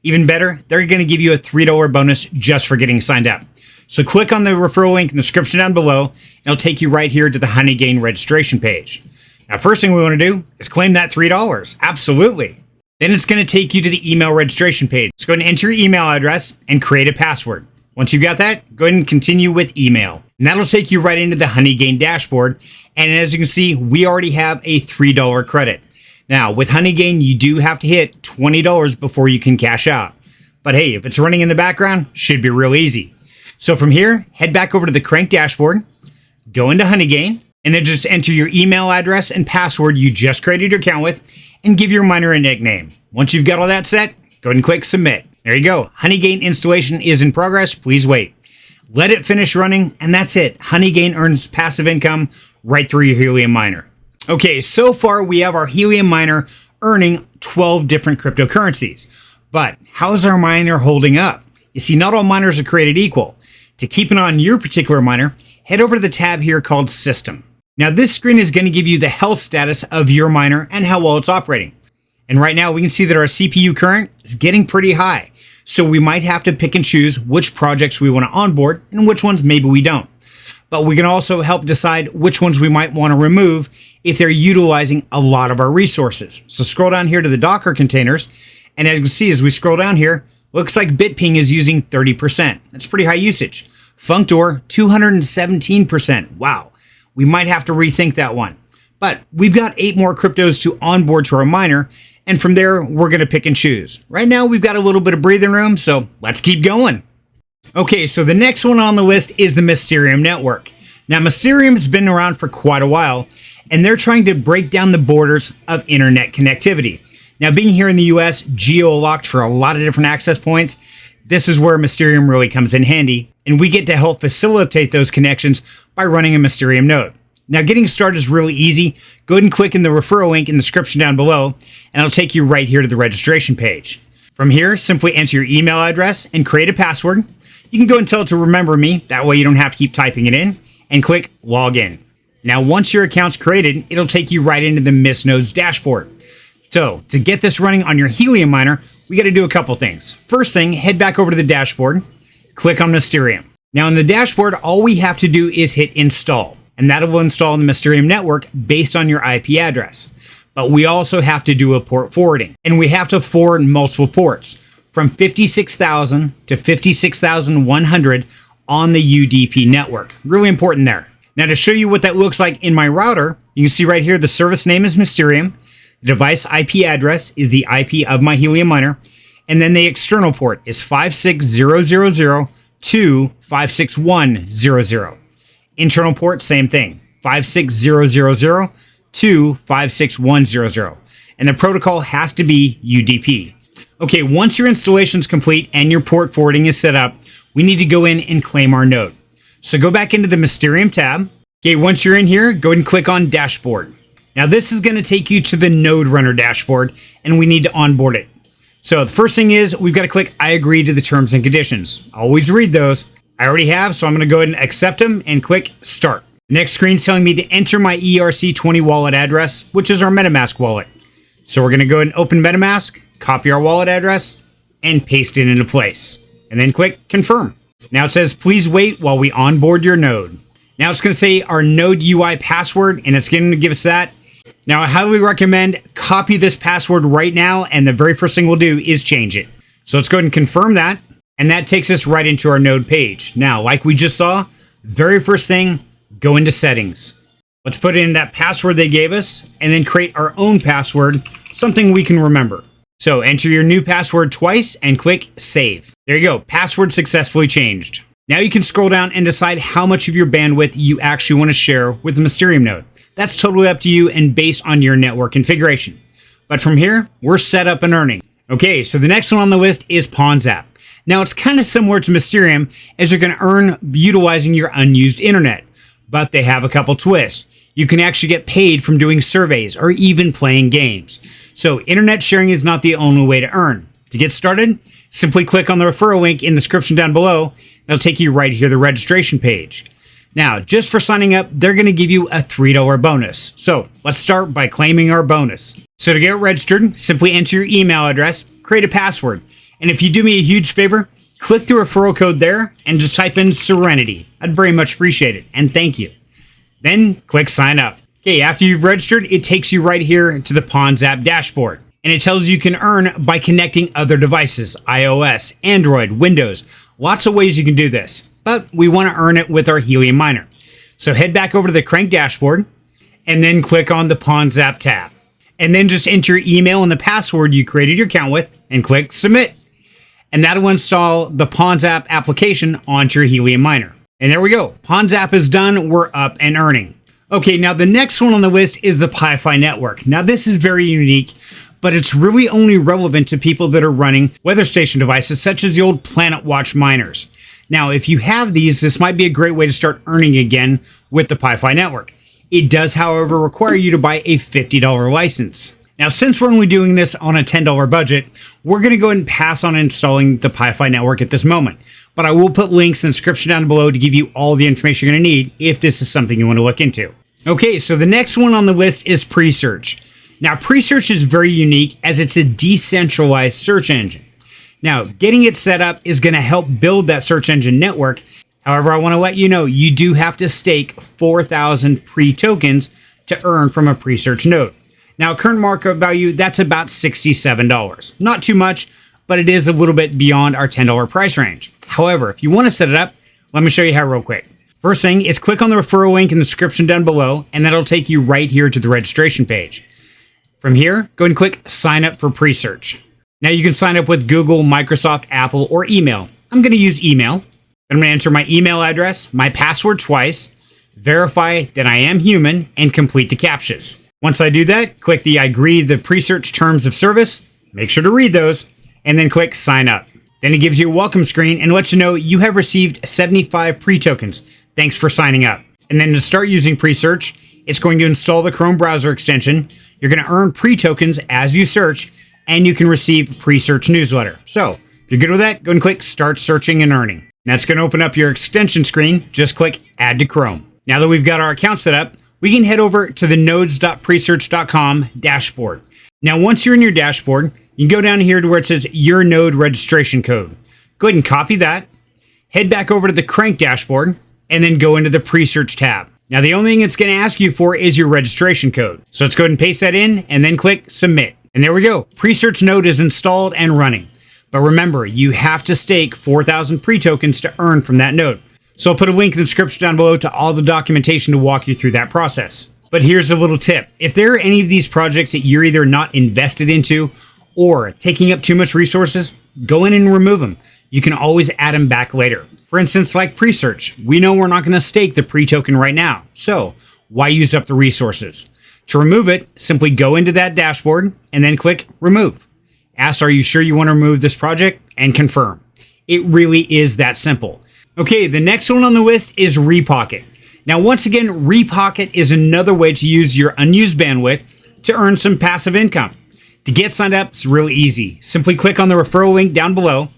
Even better, they're going to give you a $3 bonus just for getting signed up. So click on the referral link in the description down below, and it'll take you right here to the Honeygain registration page. Now, first thing we want to do is claim that $3. Absolutely. Then it's going to take you to the email registration page. So go ahead and enter your email address and create a password. Once you've got that, go ahead and continue with email. And that'll take you right into the Honeygain dashboard. And as you can see, we already have a $3 credit. Now, with Honeygain, you do have to hit $20 before you can cash out. But hey, if it's running in the background, should be real easy. So from here, head back over to the Crankk dashboard, go into Honeygain, And then just enter your email address and password you just created your account with and give your miner a nickname. Once you've got all that set, go ahead and click submit. There you go. Honeygain installation is in progress. Please wait. Let it finish running, and that's it. Honeygain earns passive income right through your Helium miner. Okay, so far we have our Helium miner earning 12 different cryptocurrencies. But how is our miner holding up? You see, not all miners are created equal. To keep an eye on your particular miner, head over to the tab here called System. Now this screen is going to give you the health status of your miner and how well it's operating. And right now we can see that our CPU current is getting pretty high. So we might have to pick and choose which projects we want to onboard and which ones maybe we don't. But we can also help decide which ones we might want to remove if they're utilizing a lot of our resources. So scroll down here to the Docker containers. And as you can see, as we scroll down here, looks like BitPing is using 30%. That's pretty high usage. Functor, 217%. Wow. We might have to rethink that one. But we've got 8 more cryptos to onboard to our miner, and from there, we're going to pick and choose. Right now, we've got a little bit of breathing room, so let's keep going. Okay, so the next one on the list is the Mysterium network. Now, Mysterium's been around for quite a while, and they're trying to break down the borders of internet connectivity. Now, being here in the US, geo-locked for a lot of different access points, this is where Mysterium really comes in handy, and we get to help facilitate those connections by running a Mysterium node. Now, getting started is really easy. Go ahead and click in the referral link in the description down below, and it'll take you right here to the registration page. From here, simply enter your email address and create a password. You can go and tell it to remember me. That way you don't have to keep typing it in, and click login. Now, once your account's created, it'll take you right into the Node's dashboard. So, to get this running on your Helium miner, we got to do a couple things. First thing, head back over to the dashboard, click on Mysterium. Now, in the dashboard, all we have to do is hit install, and that will install the Mysterium network based on your IP address. But we also have to do a port forwarding, and we have to forward multiple ports from 56,000 to 56,100 on the UDP network. Really important there. Now, to show you what that looks like in my router, you can see right here the service name is Mysterium. The device IP address is the IP of my Helium miner, and then the external port is 56000 to 56100. Internal port, same thing, 56000 to 56100. And the protocol has to be UDP. Okay, once your installation is complete and your port forwarding is set up, we need to go in and claim our node. So go back into the Mysterium tab. Okay, once you're in here, go ahead and click on Dashboard. Now this is going to take you to the Node Runner dashboard, and we need to onboard it. So the first thing is we've got to click I agree to the terms and conditions. Always read those. I already have, so I'm going to go ahead and accept them and click Start. The next screen is telling me to enter my ERC20 wallet address, which is our MetaMask wallet. So we're going to go ahead and open MetaMask, copy our wallet address, and paste it into place. And then click Confirm. Now it says, please wait while we onboard your node. Now it's going to say our node UI password, and it's going to give us that. Now I highly recommend copy this password right now, and the very first thing we'll do is change it. So let's go ahead and confirm that, and that takes us right into our node page. Now, like we just saw, very first thing, go into settings. Let's put in that password they gave us, and then create our own password, something we can remember. So enter your new password twice and click Save. There you go, password successfully changed. Now you can scroll down and decide how much of your bandwidth you actually want to share with the Mysterium node. That's totally up to you and based on your network configuration. But from here, we're set up and earning. Okay, so the next one on the list is Pawns.App. Now it's kind of similar to Mysterium, as you're going to earn utilizing your unused internet, but they have a couple twists. You can actually get paid from doing surveys or even playing games. So internet sharing is not the only way to earn. To get started, simply click on the referral link in the description down below. That'll take you right here to the registration page. Now, just for signing up, they're going to give you a $3 bonus. So let's start by claiming our bonus. So to get registered, simply enter your email address, create a password. And if you do me a huge favor, click the referral code there and just type in Serenity. I'd very much appreciate it. And thank you. Then click sign up. Okay, after you've registered, it takes you right here to the Pawns.App dashboard. And it tells you can earn by connecting other devices, iOS, Android, Windows. Lots of ways you can do this, but we want to earn it with our Helium miner. So head back over to the Crankk dashboard and then click on the Pawns.App tab. And then just enter your email and the password you created your account with and click submit. And that'll install the Pawns.App application onto your Helium miner. And there we go. Pawns.App is done. We're up and earning. Okay, now the next one on the list is the PiPhi Network. Now this is very unique, but it's really only relevant to people that are running weather station devices such as the old Planet Watch miners. Now, if you have these, this might be a great way to start earning again with the PiPhi Network. It does, however, require you to buy a $50 license. Now, since we're only doing this on a $10 budget, we're going to go ahead and pass on installing the PiPhi Network at this moment. But I will put links in the description down below to give you all the information you're going to need if this is something you want to look into. Okay, so the next one on the list is Presearch. Now, Presearch is very unique as it's a decentralized search engine. Now, getting it set up is going to help build that search engine network. However, I want to let you know you do have to stake 4,000 pre-tokens to earn from a Presearch node. Now, current market value, that's about $67. Not too much, but it is a little bit beyond our $10 price range. However, if you want to set it up, let me show you how real quick. First thing is click on the referral link in the description down below, and that'll take you right here to the registration page. From here, go ahead and click sign up for Presearch. Now you can sign up with Google, Microsoft, Apple, or email. I'm going to use email. I'm going to enter my email address, my password twice, verify that I am human, and complete the CAPTCHAs. Once I do that, click the I agree the Presearch terms of service, make sure to read those, and then click sign up. Then it gives you a welcome screen and lets you know you have received 75 pre-tokens. Thanks for signing up. And then to start using Presearch, it's going to install the Chrome browser extension. You're going to earn pre-tokens as you search, and you can receive Presearch newsletter. So if you're good with that, go and click start searching and earning. That's going to open up your extension screen. Just click add to Chrome. Now that we've got our account set up, we can head over to the nodes.presearch.com dashboard. Now, once you're in your dashboard, you can go down here to where it says your node registration code. Go ahead and copy that, head back over to the Crankk dashboard, and then go into the Presearch tab. Now, the only thing it's going to ask you for is your registration code. So let's go ahead and paste that in and then click submit. And there we go. Presearch node is installed and running. But remember, you have to stake 4,000 pre-tokens to earn from that node. So I'll put a link in the description down below to all the documentation to walk you through that process. But here's a little tip. If there are any of these projects that you're either not invested into or taking up too much resources, go in and remove them. You can always add them back later. For instance, like Presearch, we know we're not going to stake the pre-token right now. So why use up the resources? To remove it, simply go into that dashboard and then click remove. Ask, are you sure you want to remove this project? And confirm. It really is that simple. Okay, the next one on the list is Repocket. Now, once again, Repocket is another way to use your unused bandwidth to earn some passive income. To get signed up, it's really easy. Simply click on the referral link down below,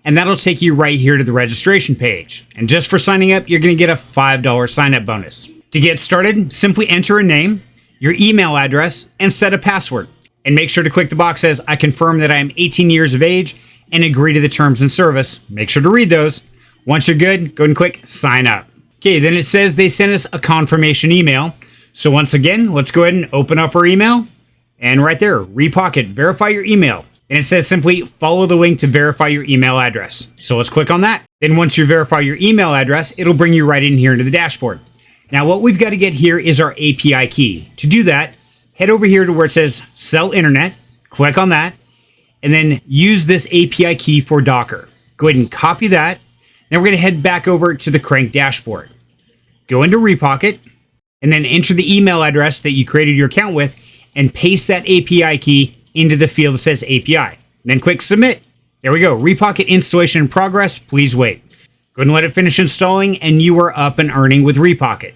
and that'll take you right here to the registration page. And just for signing up, you're going to get a $5 sign-up bonus. To get started, simply enter a name, your email address, and set a password. And make sure to click the box that says, I confirm that I am 18 years of age and agree to the terms and service. Make sure to read those. Once you're good, go ahead and click sign up. Okay, then it says they sent us a confirmation email. So once again, let's go ahead and open up our email. And right there, Repocket, verify your email. And it says simply follow the link to verify your email address. So let's click on that. Then once you verify your email address, it'll bring you right in here into the dashboard. Now what we've got to get here is our API key. To do that, head over here to where it says sell internet, click on that, and then use this API key for Docker. Go ahead and copy that. Then we're going to head back over to the Crankk dashboard. Go into Repocket, and then enter the email address that you created your account with, and paste that API key into the field that says API. Then click submit. There we go. Repocket installation in progress. Please wait. Go ahead and let it finish installing, and you are up and earning with Repocket.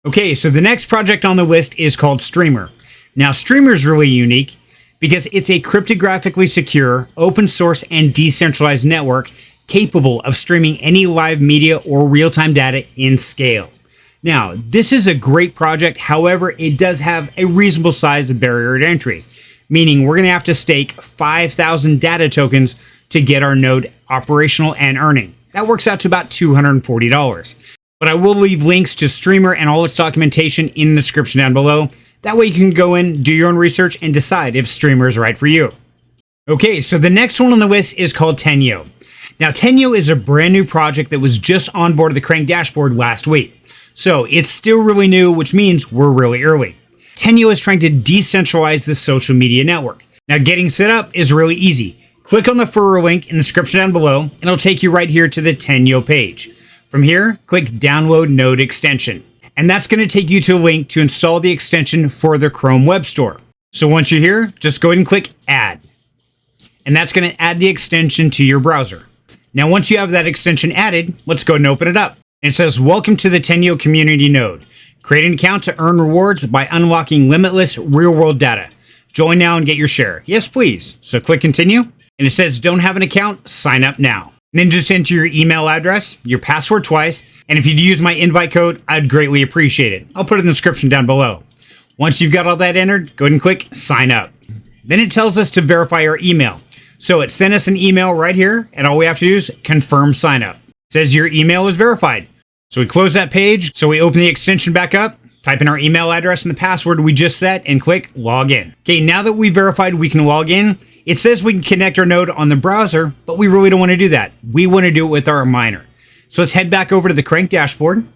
Okay, so the next project on the list is called Streamr. Now, Streamr is really unique because it's a cryptographically secure, open source, and decentralized network capable of streaming any live media or real-time data in scale. Now, this is a great project. However, it does have a reasonable size of barrier to entry, meaning we're going to have to stake 5,000 data tokens to get our node operational and earning. That works out to about $240. But I will leave links to Streamr and all its documentation in the description down below. That way you can go in, do your own research, and decide if Streamr is right for you. Okay, so the next one on the list is called Teneo. Now, Teneo is a brand new project that was just onboarded the Crank dashboard last week. So it's still really new, which means we're really early. Teneo is trying to decentralize this social media network. Now, getting set up is really easy. Click on the referral link in the description down below, and it'll take you right here to the Teneo page. From here, click download node extension. And that's going to take you to a link to install the extension for the Chrome Web Store. So once you're here, just go ahead and click Add. And that's going to add the extension to your browser. Now, once you have that extension added, let's go and open it up. And it says, welcome to the Teneo community node. Create an account to earn rewards by unlocking limitless real-world data. Join now and get your share. Yes, please. So click continue. And it says, don't have an account? Sign up now. And then just enter your email address, your password twice. And if you'd use my invite code, I'd greatly appreciate it. I'll put it in the description down below. Once you've got all that entered, go ahead and click sign up. Then it tells us to verify our email. So it sent us an email right here, and all we have to do is confirm sign up. It says your email is verified. So we close that page. So we open the extension back up, type in our email address and the password we just set, and click log in. Okay, now that we verified we can log in, it says we can connect our node on the browser, but we really don't want to do that. We want to do it with our miner. So let's head back over to the Crankk dashboard,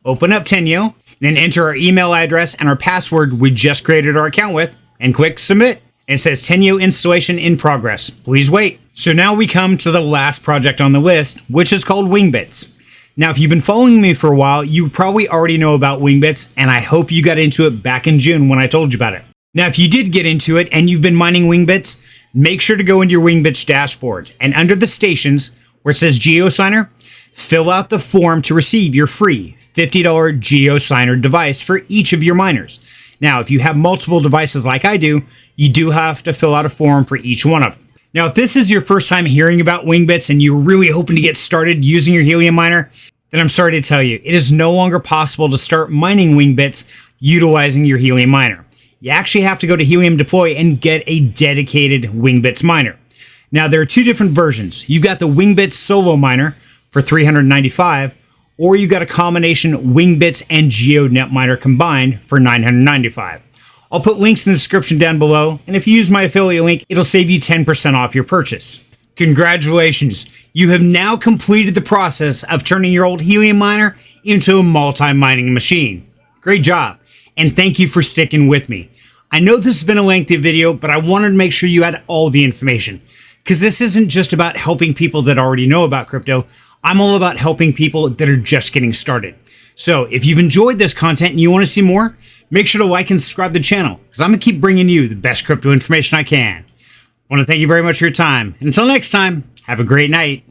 open up Teneo, then enter our email address and our password we just created our account with, and click submit. And it says Teneo installation in progress. Please wait. So now we come to the last project on the list, which is called Wingbits. Now, if you've been following me for a while, you probably already know about Wingbits, and I hope you got into it back in June when I told you about it. Now, if you did get into it and you've been mining Wingbits, make sure to go into your Wingbits dashboard, and under the stations where it says GeoSigner, fill out the form to receive your free $50 GeoSigner device for each of your miners. Now, if you have multiple devices like I do, you do have to fill out a form for each one of them. Now, if this is your first time hearing about Wingbits and you're really hoping to get started using your Helium miner, then I'm sorry to tell you, it is no longer possible to start mining Wingbits utilizing your Helium miner. You actually have to go to Helium Deploy and get a dedicated Wingbits miner. Now, there are two different versions. You've got the Wingbits Solo Miner for $395, or you got a combination Wingbits and GeoNet miner combined for $995. I'll put links in the description down below, and if you use my affiliate link, it'll save you 10% off your purchase. Congratulations, you have now completed the process of turning your old Helium miner into a multi-mining machine. Great job, and thank you for sticking with me. I know this has been a lengthy video, but I wanted to make sure you had all the information, because this isn't just about helping people that already know about crypto. I'm all about helping people that are just getting started. So if you've enjoyed this content and you want to see more, make sure to like and subscribe to the channel, because I'm going to keep bringing you the best crypto information I can. I want to thank you very much for your time. And until next time, have a great night.